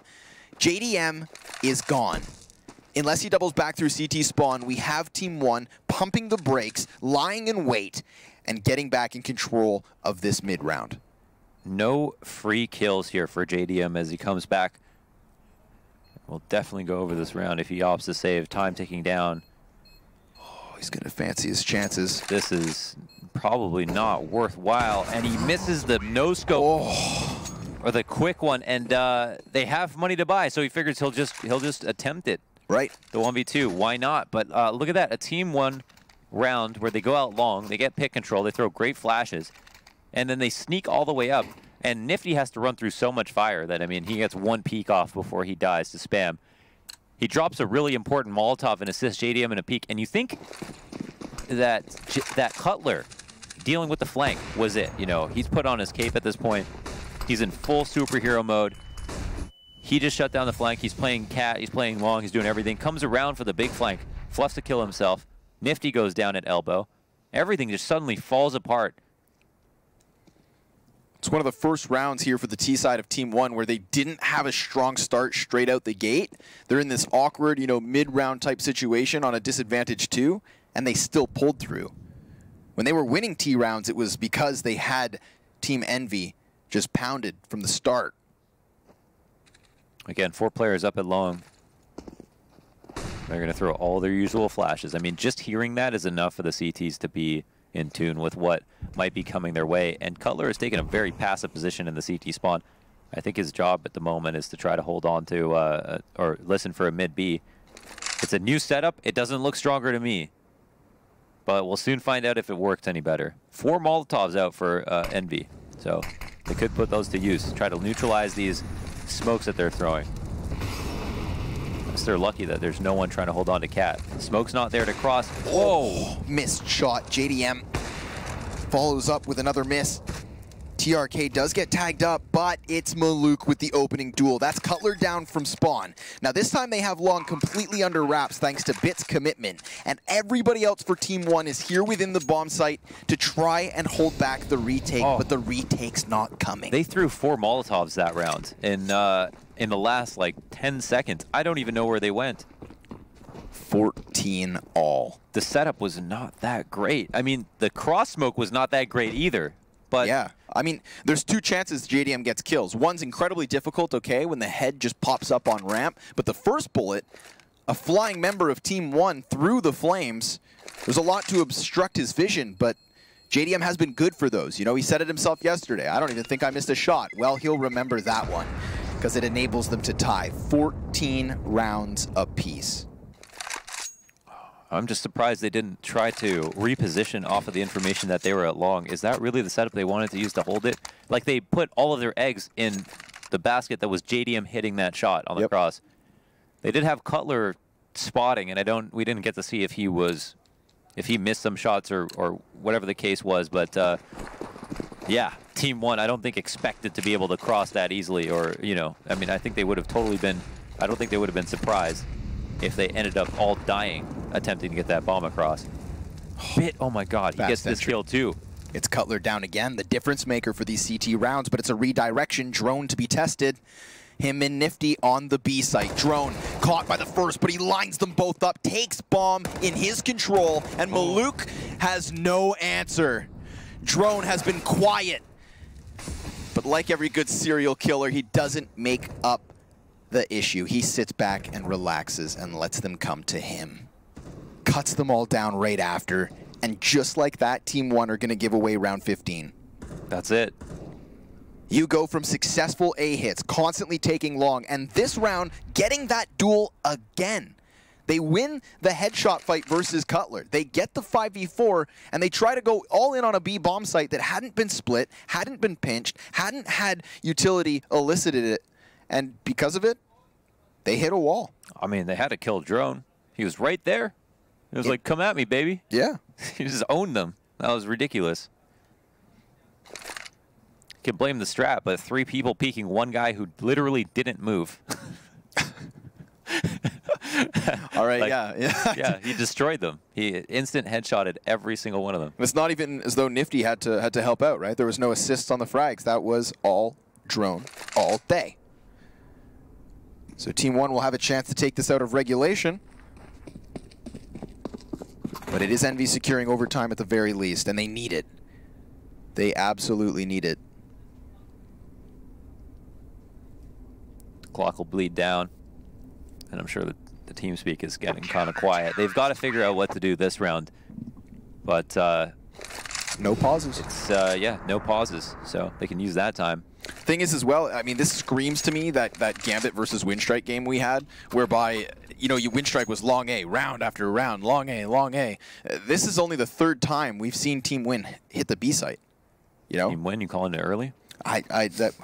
JDM is gone. Unless he doubles back through CT spawn, we have Team 1 pumping the brakes, lying in wait, and getting back in control of this mid-round. No free kills here for JDM as he comes back. We'll definitely go over this round if he opts to save. Time ticking down. Oh, he's going to fancy his chances. This is probably not worthwhile, and he misses the no-scope. Oh. Or the quick one, and they have money to buy, so he figures he'll just attempt it. Right. The 1v2, why not? But look at that, a Team 1 round where they go out long, they get pick control, they throw great flashes, and then they sneak all the way up. And Nifty has to run through so much fire that, I mean, he gets one peek off before he dies to spam. He drops a really important Molotov and assists JDM in a peek, and you think that that Cutler dealing with the flank was it. You know, he's put on his cape at this point. He's in full superhero mode. He just shut down the flank. He's playing Cat, he's playing long, he's doing everything. Comes around for the big flank, fluffs to kill himself. Nifty goes down at elbow. Everything just suddenly falls apart. It's one of the first rounds here for the T side of Team 1 where they didn't have a strong start straight out the gate. They're in this awkward, you know, mid-round type situation on a disadvantage 2, and they still pulled through. When they were winning T rounds, it was because they had Team Envy just pounded from the start. Again, 4 players up at long. They're going to throw all their usual flashes. I mean, just hearing that is enough for the CTs to be in tune with what might be coming their way. And Cutler has taken a very passive position in the CT spawn. I think his job at the moment is to try to hold on to, or listen for a mid-B. It's a new setup. It doesn't look stronger to me. But we'll soon find out if it works any better. 4 Molotovs out for Envy. So they could put those to use. Try to neutralize these smokes that they're throwing. They're lucky that there's no one trying to hold on to Cat. Smoke's not there to cross. Whoa! Missed shot. JDM follows up with another miss. TRK does get tagged up, but it's Maluk with the opening duel. That's Cutler down from spawn. Now this time they have long completely under wraps thanks to Bit's commitment. And everybody else for Team 1 is here within the bomb site to try and hold back the retake, but the retake's not coming. They threw 4 Molotovs that round in the last, like, 10 seconds. I don't even know where they went. 14 all. The setup was not that great. I mean, the cross smoke was not that great either. But yeah, I mean, there's 2 chances JDM gets kills. One's incredibly difficult, okay, when the head just pops up on ramp. But the first bullet, a flying member of Team 1 through the flames. There's a lot to obstruct his vision, but JDM has been good for those. You know, he said it himself yesterday. I don't even think I missed a shot. Well, he'll remember that one because it enables them to tie 14 rounds apiece. I'm just surprised they didn't try to reposition off of the information that they were at long. Is that really the setup they wanted to use to hold it? Like, they put all of their eggs in the basket that was JDM hitting that shot on the cross. They did have Cutler spotting, and we didn't get to see if he missed some shots or whatever the case was, but Yeah, Team 1, I don't think expected to be able to cross that easily, or, you know, I mean, I think they would have totally been, I don't think they would have been surprised if they ended up all dying attempting to get that bomb across. Bit, oh my god, he gets this kill too. It's Cutler down again, the difference maker for these CT rounds, but it's a redirection. Drone to be tested. Him and Nifty on the B site. Drone caught by the first, but he lines them both up, takes bomb in his control, and Maluk has no answer. Drone has been quiet, but like every good serial killer, he doesn't make up the issue. He sits back and relaxes and lets them come to him. Cuts them all down right after, and just like that, Team 1 are going to give away round 15. That's it. You go from successful A hits, constantly taking long, and this round, getting that duel again. They win the headshot fight versus Cutler. They get the 5v4, and they try to go all in on a B bomb site that hadn't been split, hadn't been pinched, hadn't had utility elicited it, and because of it, they hit a wall. I mean, they had to kill Drone. He was right there. It was like, come at me, baby. Yeah. He just owned them. That was ridiculous. You can blame the strat, but 3 people peeking one guy who literally didn't move. All right, like, yeah. Yeah, he destroyed them. He instant headshotted every single one of them. It's not even as though Nifty had to help out, right? There was no assists on the frags. That was all Drone all day. So Team 1 will have a chance to take this out of regulation. But it is Envy securing overtime at the very least, and they need it. They absolutely need it. Clock will bleed down, and I'm sure that the team speak is getting kind of quiet. They've got to figure out what to do this round, but no pauses. It's yeah, no pauses, so they can use that time. Thing is, as well, I mean, this screams to me that Gambit versus Windstrike game we had, whereby, you know, Windstrike was long A, round after round, long A, long A. This is only the 3rd time we've seen Team Win hit the B site. You know, Team Win, you calling it early? That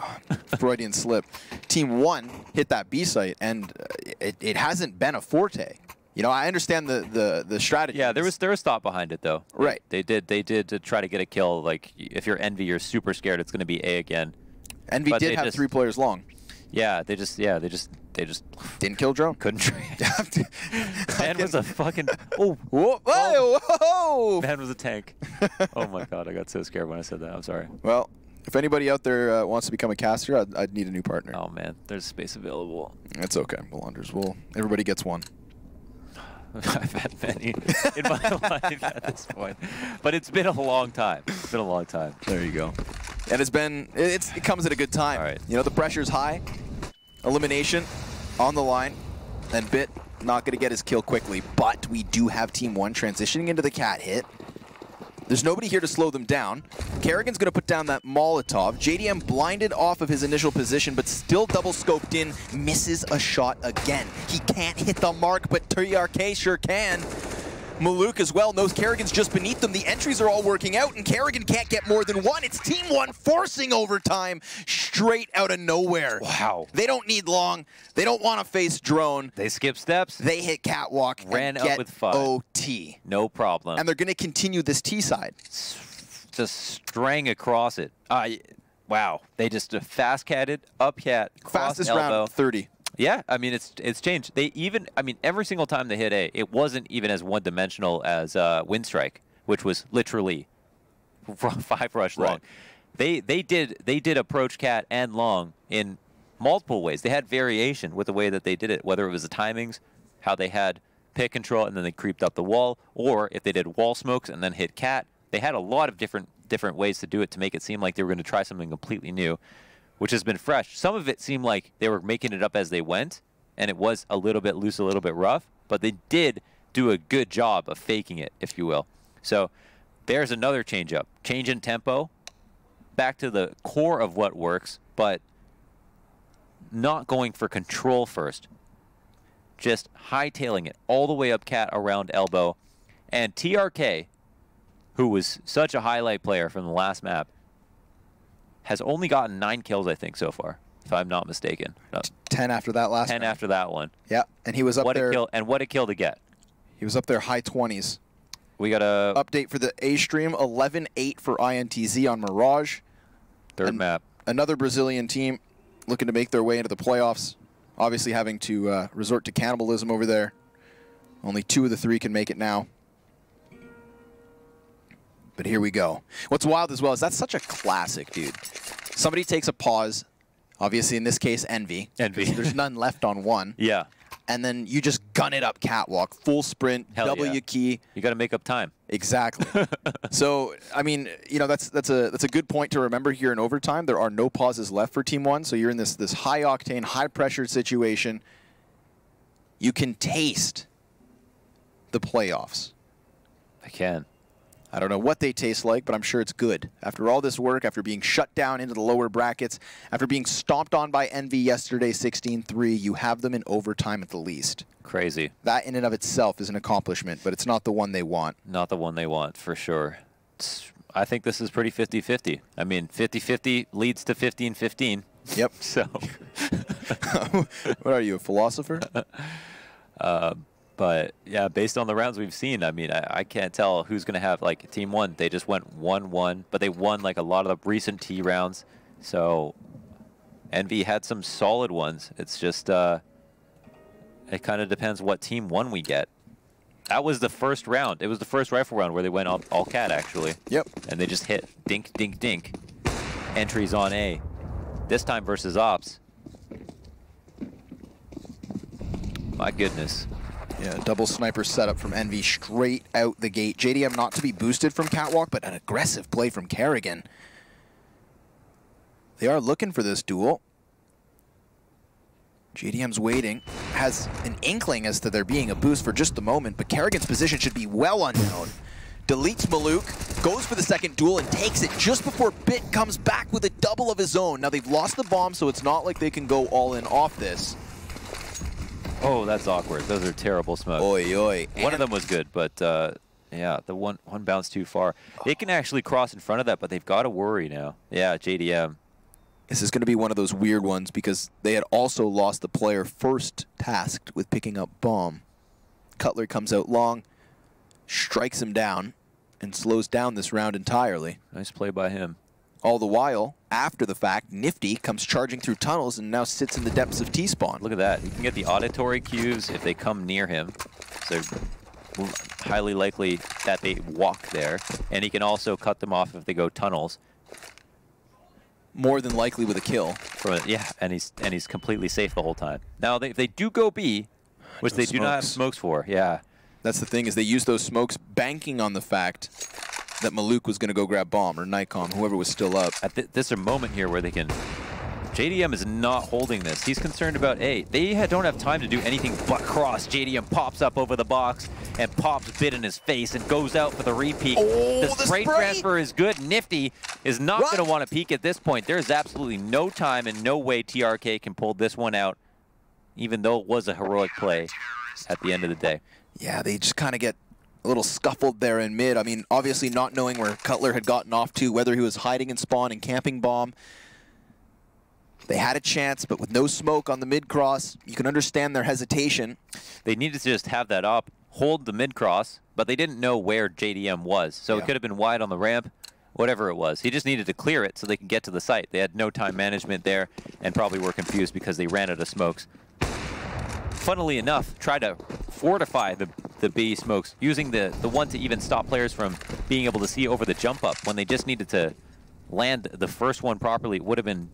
Freudian slip. Team 1 hit that B site, and it hasn't been a forte. You know, I understand the strategy. Yeah, there was thought behind it though. Right. They did to try to get a kill. Like if you're Envy, you're super scared it's going to be A again. Envy did have 3 players long. Yeah, they just didn't kill Drone. Couldn't trade. Man was a fucking whoa, whoa. Man was a tank. Oh my god, I got so scared when I said that. I'm sorry. Well, if anybody out there wants to become a caster, I'd need a new partner. Oh man, there's space available. It's okay, Belonders. Everybody gets one. I've had many in my life at this point, but it's been a long time. It's been a long time. There you go. And it comes at a good time. All right. You know, the pressure's high. Elimination on the line, and Bit not going to get his kill quickly, but we do have Team 1 transitioning into the cat hit. There's nobody here to slow them down. Kerrigan's going to put down that Molotov. JDM blinded off of his initial position, but still double scoped in, misses a shot again. He can't hit the mark, but TRK sure can. Maluk as well knows Kerrigan's just beneath them. The entries are all working out, and Kerrigan can't get more than one. It's Team 1 forcing overtime straight out of nowhere. Wow. They don't need long. They don't want to face Drone. They skip steps. They hit Catwalk Ran and up get with 5. OT. No problem. And they're going to continue this T side. Just strang across it. Wow. They just fast catted, up cat, Fastest elbow. round 30. Yeah, I mean, it's changed. They even, I mean, every single time they hit A, it wasn't even as one-dimensional as Windstrike, which was literally 5 rush long. Right. They did approach cat and long in multiple ways. They had variation with the way that they did it, whether it was the timings, how they had pick control, and then they creeped up the wall, or if they did wall smokes and then hit cat. They had a lot of different ways to do it to make it seem like they were going to try something completely new, which has been fresh. Some of it seemed like they were making it up as they went, and it was a little bit loose, a little bit rough, but they did do a good job of faking it, if you will. So there's another change up. Change in tempo, back to the core of what works, but not going for control first. Just hightailing it all the way up cat around elbow. And TRK, who was such a highlight player from the last map, has only gotten 9 kills, I think, so far, if I'm not mistaken. No. 10 after that last 10 round. after that one. Yeah, and he was up there. What a kill to get. He was up there high 20s. We got a update for the A stream, 11-8 for INTZ on Mirage. Third map. Another Brazilian team looking to make their way into the playoffs. Obviously having to resort to cannibalism over there. Only 2 of the 3 can make it now. But here we go. What's wild as well is that's such a classic, dude. Somebody takes a pause. Obviously, in this case, Envy. There's none left on one. Yeah. And then you just gun it up catwalk, full sprint, W key. You got to make up time. Exactly. So, I mean, you know, that's a good point to remember here in overtime. There are no pauses left for Team 1, so you're in this high octane, high pressure situation. You can taste the playoffs. I can. I don't know what they taste like, but I'm sure it's good. After all this work, after being shut down into the lower brackets, after being stomped on by Envy yesterday 16-3, you have them in overtime at the least. Crazy. That in and of itself is an accomplishment, but it's not the one they want. Not the one they want, for sure. I think this is pretty 50-50. I mean, 50-50 leads to 15-15. Yep. So. What are you, a philosopher? But, yeah, based on the rounds we've seen, I mean, I can't tell who's going to have, like, Team 1. They just went 1-1, but they won, like, a lot of the recent T rounds. So, Envy had some solid ones. It's just, it kind of depends what Team 1 we get. That was the first round. It was the first rifle round where they went all cat, actually. Yep. And they just hit dink, dink, dink. Entries on A. This time versus Ops. My goodness. Yeah, double sniper setup from Envy straight out the gate. JDM not to be boosted from catwalk, but an aggressive play from Kerrigan. They are looking for this duel. JDM's waiting, has an inkling as to there being a boost for just the moment, but Kerrigan's position should be well unknown. Deletes Maluk, goes for the second duel and takes it just before Bit comes back with a double of his own. Now they've lost the bomb, so it's not like they can go all in off this. Oh, that's awkward. Those are terrible smokes. Oi, oi. One of them was good, but yeah, the one bounced too far. They can actually cross in front of that, but they've got to worry now. Yeah, JDM. This is going to be one of those weird ones because they had also lost the player first tasked with picking up bomb. Cutler comes out long, strikes him down, and slows down this round entirely. Nice play by him. All the while, after the fact, Nifty comes charging through tunnels and now sits in the depths of T-spawn. Look at that. You can get the auditory cues if they come near him. So highly likely that they walk there. And he can also cut them off if they go tunnels. More than likely with a kill. Yeah, and he's completely safe the whole time. Now, they do go B, which they do not have smokes for. Yeah. That's the thing, is they use those smokes banking on the fact that Maluk was going to go grab bomb, or Nikon, whoever was still up. At this a moment here where they can... JDM is not holding this. He's concerned about A. They don't have time to do anything but cross. JDM pops up over the box and pops Bit in his face and goes out for the repeat. Oh, the spray transfer is good. Nifty is not going to want to peek at this point. There's absolutely no time and no way TRK can pull this one out, even though it was a heroic play at the end of the day. Yeah, they just kind of get a little scuffled there in mid. I mean, obviously not knowing where Cutler had gotten off to, whether he was hiding in spawn and camping bomb. They had a chance, but with no smoke on the mid-cross, you can understand their hesitation. They needed to just have that up, hold the mid-cross, but they didn't know where JDM was. So it could have been wide on the ramp, whatever it was. He just needed to clear it so they could get to the site. They had no time management there and probably were confused because they ran out of smokes. Funnily enough, try to fortify the B smokes, using the one to even stop players from being able to see over the jump up. When they just needed to land the first one properly, it would have been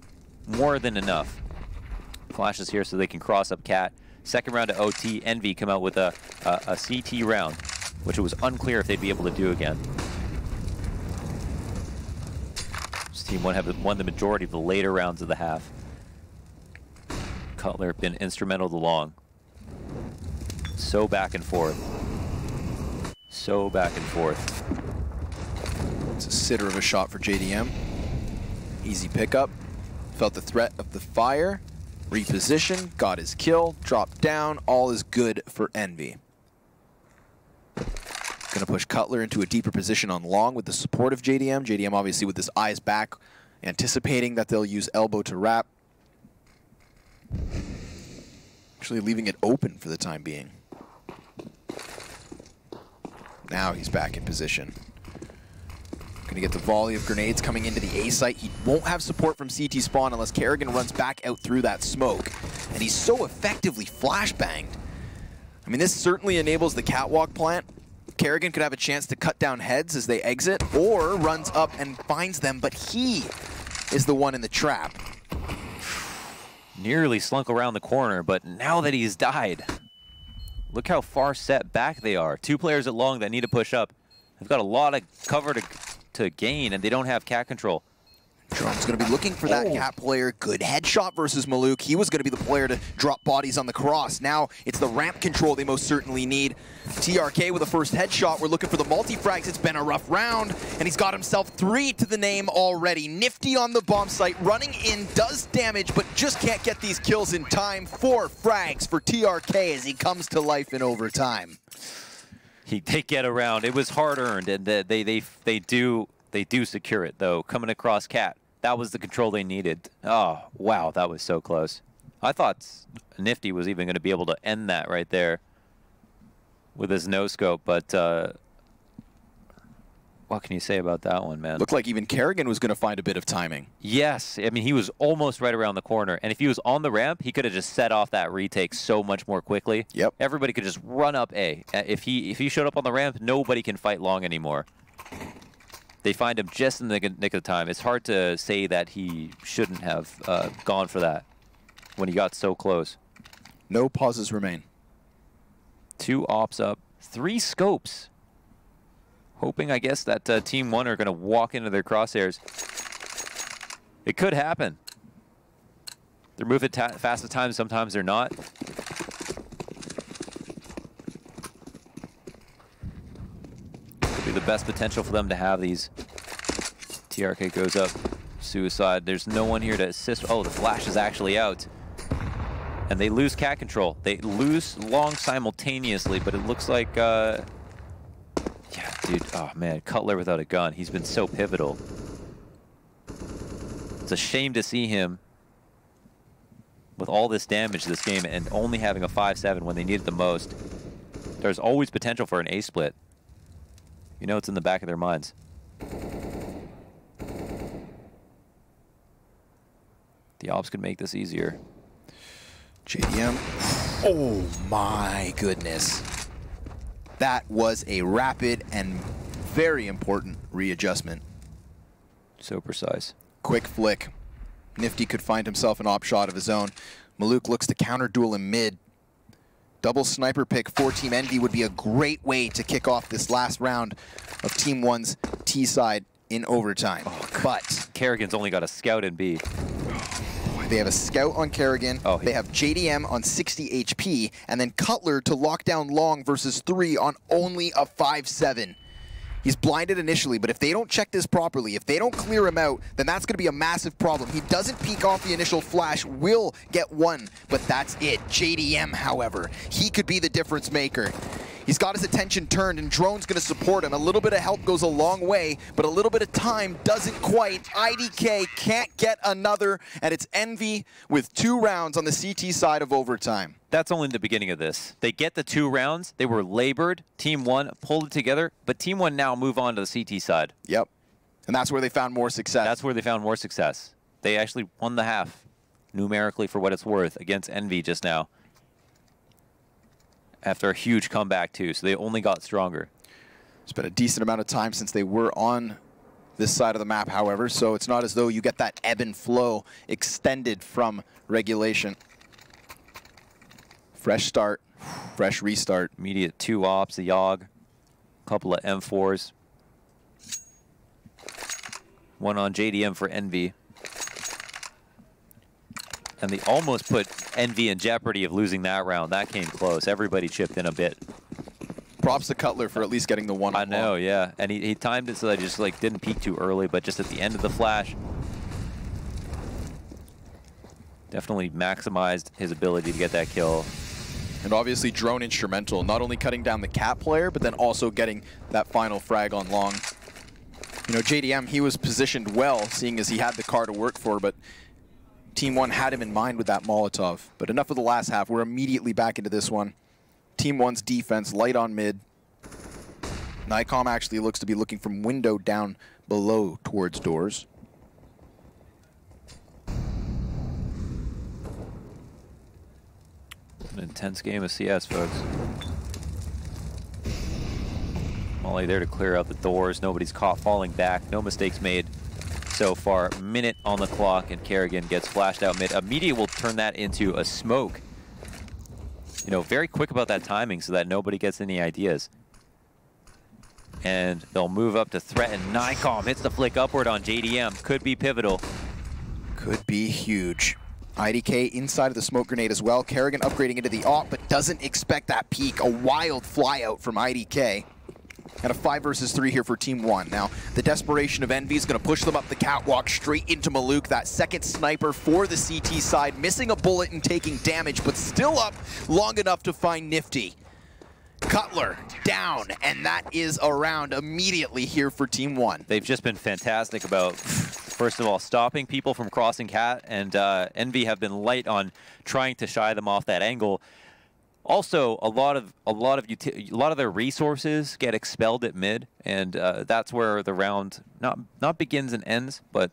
more than enough. Flashes here so they can cross up Cat. Second round of OT, Envy come out with a CT round, which it was unclear if they'd be able to do again. This Team 1 have won the majority of the later rounds of the half. Cutler been instrumental along. So back and forth. So back and forth. It's a sitter of a shot for JDM. Easy pickup. Felt the threat of the fire. Reposition, got his kill, dropped down. All is good for Envy. Gonna push Cutler into a deeper position on long with the support of JDM. JDM obviously with his eyes back, anticipating that they'll use elbow to wrap. Actually leaving it open for the time being. Now he's back in position. Gonna get the volley of grenades coming into the A site. He won't have support from CT spawn unless Kerrigan runs back out through that smoke. And he's so effectively flashbanged. I mean, this certainly enables the catwalk plant. Kerrigan could have a chance to cut down heads as they exit, or runs up and finds them, but he is the one in the trap. Nearly slunk around the corner, but now that he's died, look how far set back they are. 2 players at long that need to push up. They've got a lot of cover to gain, and they don't have cat control. Drone's going to be looking for that cat player. Good headshot versus Maluk. He was going to be the player to drop bodies on the cross. Now it's the ramp control they most certainly need. TRK with the first headshot. We're looking for the multi-frags. It's been a rough round, and he's got himself 3 to the name already. Nifty on the bomb site, running in, does damage, but just can't get these kills in time. 4 frags for TRK as he comes to life in overtime. They get around. It was hard-earned, and they do secure it, though. Coming across Cat, that was the control they needed. Oh, wow, that was so close. I thought Nifty was even going to be able to end that right there with his no-scope, but what can you say about that one, man? Looked like even Kerrigan was going to find a bit of timing. Yes, I mean, he was almost right around the corner, and if he was on the ramp, he could have just set off that retake so much more quickly. Yep. Everybody could just run up A. If he showed up on the ramp, nobody can fight long anymore. They find him just in the nick of time. It's hard to say that he shouldn't have gone for that when he got so close. No pauses remain. 2 ops up, 3 scopes. Hoping, I guess, that Team 1 are going to walk into their crosshairs. It could happen. They're moving fast at times, sometimes they're not. Could be the best potential for them to have these. TRK goes up, suicide. There's no one here to assist. Oh, the flash is actually out. And they lose cat control. They lose long simultaneously, but it looks like... yeah, dude, oh man, Cutler without a gun. He's been so pivotal. It's a shame to see him with all this damage this game and only having a 5-7 when they need it the most. There's always potential for an A split. You know it's in the back of their minds. The ops could make this easier. JDM. Oh my goodness. That was a rapid and very important readjustment. So precise. Quick flick. Nifty could find himself an op shot of his own. Maluk looks to counter duel in mid. Double sniper pick for Team Envy would be a great way to kick off this last round of Team 1's T side in overtime. Oh, but Kerrigan's only got a scout in B. they have a scout on Kerrigan. Oh, they have JDM on 60 HP, and then Cutler to lock down Long versus 3 on only a 5-7. He's blinded initially, but if they don't check this properly, if they don't clear him out, then that's going to be a massive problem. He doesn't peek off the initial flash, will get 1, but that's it. JDM, however, he could be the difference maker. He's got his attention turned, and Drone's going to support him. A little bit of help goes a long way, but a little bit of time doesn't quite. IDK can't get another, and it's Envy with 2 rounds on the CT side of overtime. That's only the beginning of this. They get the 2 rounds. They were labored. Team 1 pulled it together, but Team 1 now move on to the CT side. Yep, and that's where they found more success. That's where they found more success. They actually won the half, numerically for what it's worth, against Envy just now. After a huge comeback, too, so they only got stronger. It's been a decent amount of time since they were on this side of the map, however, so it's not as though you get that ebb and flow extended from regulation. Fresh start, fresh restart. Immediate 2 ops, a Yogg, a couple of M4s. 1 on JDM for Envy. And they almost put Envy in jeopardy of losing that round. That came close. Everybody chipped in a bit. Props to Cutler for at least getting the 1 on I know, yeah. And he timed it so that I just like didn't peek too early, but just at the end of the flash, definitely maximized his ability to get that kill. And obviously Drone instrumental, not only cutting down the cat player, but then also getting that final frag on Long. You know, JDM, he was positioned well, seeing as he had the car to work for, but Team 1 had him in mind with that Molotov. But enough of the last half. We're immediately back into this one. Team 1's defense, light on mid. Nikon actually looks to be looking from window down below towards doors. An intense game of CS, folks. Molly there to clear out the doors. Nobody's caught falling back. No mistakes made so far. Minute on the clock, and Kerrigan gets flashed out mid. Immediate will turn that into a smoke. You know, very quick about that timing so that nobody gets any ideas. And they'll move up to threaten. Nikon hits the flick upward on JDM. Could be pivotal. Could be huge. IDK inside of the smoke grenade as well. Kerrigan upgrading into the AWP, but doesn't expect that peek. A wild fly out from IDK. And a 5 versus 3 here for Team 1. Now, the desperation of Envy is going to push them up the catwalk straight into Maluk. That second sniper for the CT side, missing a bullet and taking damage, but still up long enough to find Nifty. Cutler down, and that is a round immediately here for Team 1. They've just been fantastic about, first of all, stopping people from crossing Cat, and Envy have been light on trying to shy them off that angle. Also, a lot of their resources get expelled at mid, and that's where the round not begins and ends, but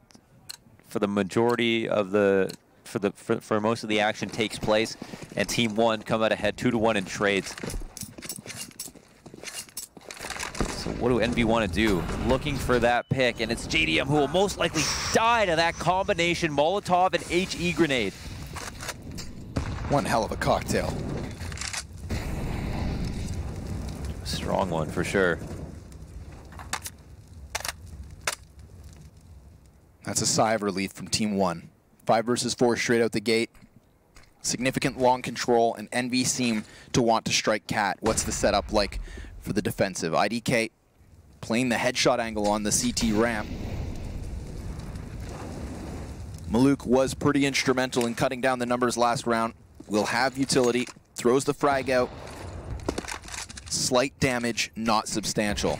for the majority of the for most of the action takes place, and Team 1 come out ahead 2-1 in trades. So what do Envy want to do? Looking for that pick, and it's JDM who will most likely die to that combination Molotov and HE grenade. One hell of a cocktail. Strong one for sure. That's a sigh of relief from Team 1. 5 versus 4 straight out the gate. Significant long control, and Envy seem to want to strike Cat. What's the setup like for the defensive? IDK playing the headshot angle on the CT ramp. Maluk was pretty instrumental in cutting down the numbers last round. Will have utility, throws the frag out. Slight damage, not substantial.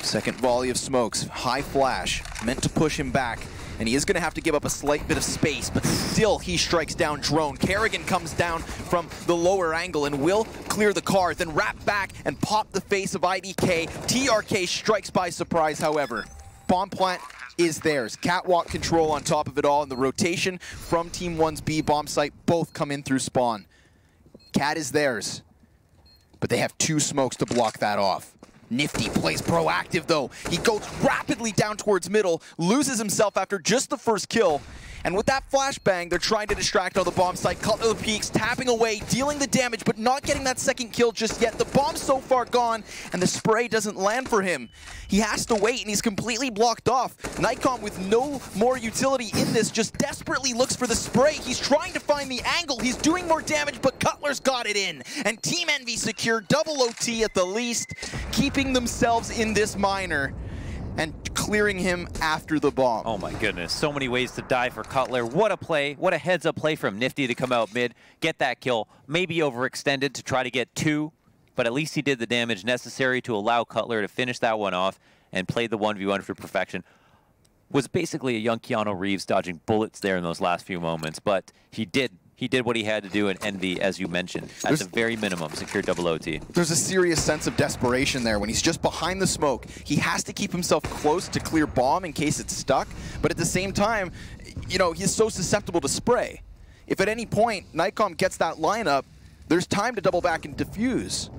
Second volley of smokes, high flash, meant to push him back, and he is going to have to give up a slight bit of space, but still he strikes down Drone. Kerrigan comes down from the lower angle and will clear the car, then wrap back and pop the face of IDK. TRK strikes by surprise, however. Bomb plant is theirs. Catwalk control on top of it all, and the rotation from Team 1's B bomb site both come in through spawn. Cat is theirs, but they have 2 smokes to block that off. Nifty plays proactive though. He goes rapidly down towards middle, loses himself after just the first kill, and with that flashbang, they're trying to distract on the bomb site. Cutler the peaks, tapping away, dealing the damage, but not getting that second kill just yet. The bomb's so far gone, and the spray doesn't land for him. He has to wait, and he's completely blocked off. Nikon, with no more utility in this, just desperately looks for the spray. He's trying to find the angle. He's doing more damage, but Cutler's got it in. And Team Envy secure double OT at the least, keeping themselves in this minor and clearing him after the bomb. Oh my goodness, so many ways to die for Cutler. What a play, what a heads-up play from Nifty to come out mid, get that kill, maybe overextended to try to get 2, but at least he did the damage necessary to allow Cutler to finish that one off and play the 1v1 for perfection. Was basically a young Keanu Reeves dodging bullets there in those last few moments, but he did what he had to do in Envy, as you mentioned. At the very minimum, secure double OT. There's a serious sense of desperation there when he's just behind the smoke. He has to keep himself close to clear bomb in case it's stuck, but at the same time, you know, he's so susceptible to spray. If at any point Nikon gets that lineup, there's time to double back and defuse.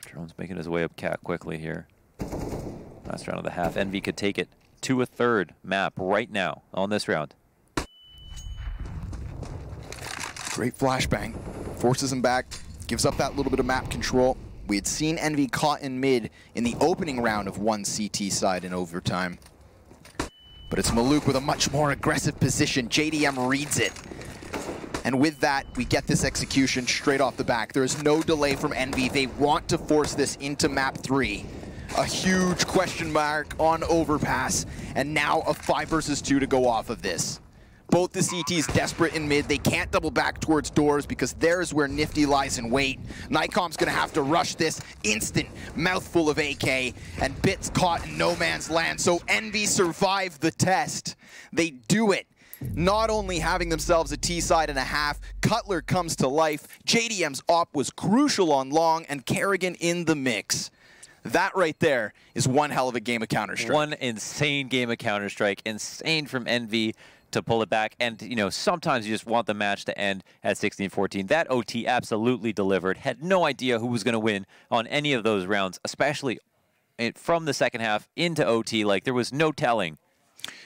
Drone's making his way up Cat quickly here. Last round of the half. Envy could take it to a 3rd map right now on this round. Great flashbang, forces him back, gives up that little bit of map control. We had seen Envy caught in mid in the opening round of one CT side in overtime. But it's Maluk with a much more aggressive position. JDM reads it. And with that, we get this execution straight off the back. There is no delay from Envy. They want to force this into map 3. A huge question mark on overpass, and now a 5 versus 2 to go off of this. Both the CTs desperate in mid. They can't double back towards doors because there's where Nifty lies in wait. Nikom's gonna have to rush this. Instant mouthful of AK, and Bits caught in no man's land. So Envy survived the test. They do it. not only having themselves a T-side and a half, Cutler comes to life, JDM's op was crucial on long, and Kerrigan in the mix. That right there is one hell of a game of Counter-Strike. One insane game of Counter-Strike. Insane from Envy to pull it back. And, you know, sometimes you just want the match to end at 16-14. That OT absolutely delivered. Had no idea who was going to win on any of those rounds, especially from the second half into OT. Like, there was no telling.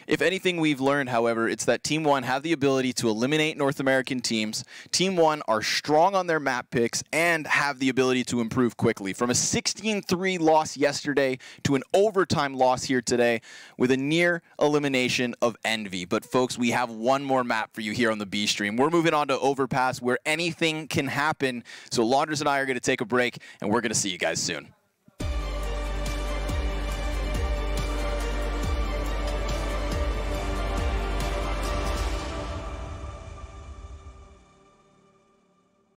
If anything we've learned, however, it's that Team 1 have the ability to eliminate North American teams. Team 1 are strong on their map picks and have the ability to improve quickly. From a 16-3 loss yesterday to an overtime loss here today with a near elimination of Envy. But folks, we have one more map for you here on the B stream. We're moving on to Overpass where anything can happen. So Launders and I are going to take a break and we're going to see you guys soon.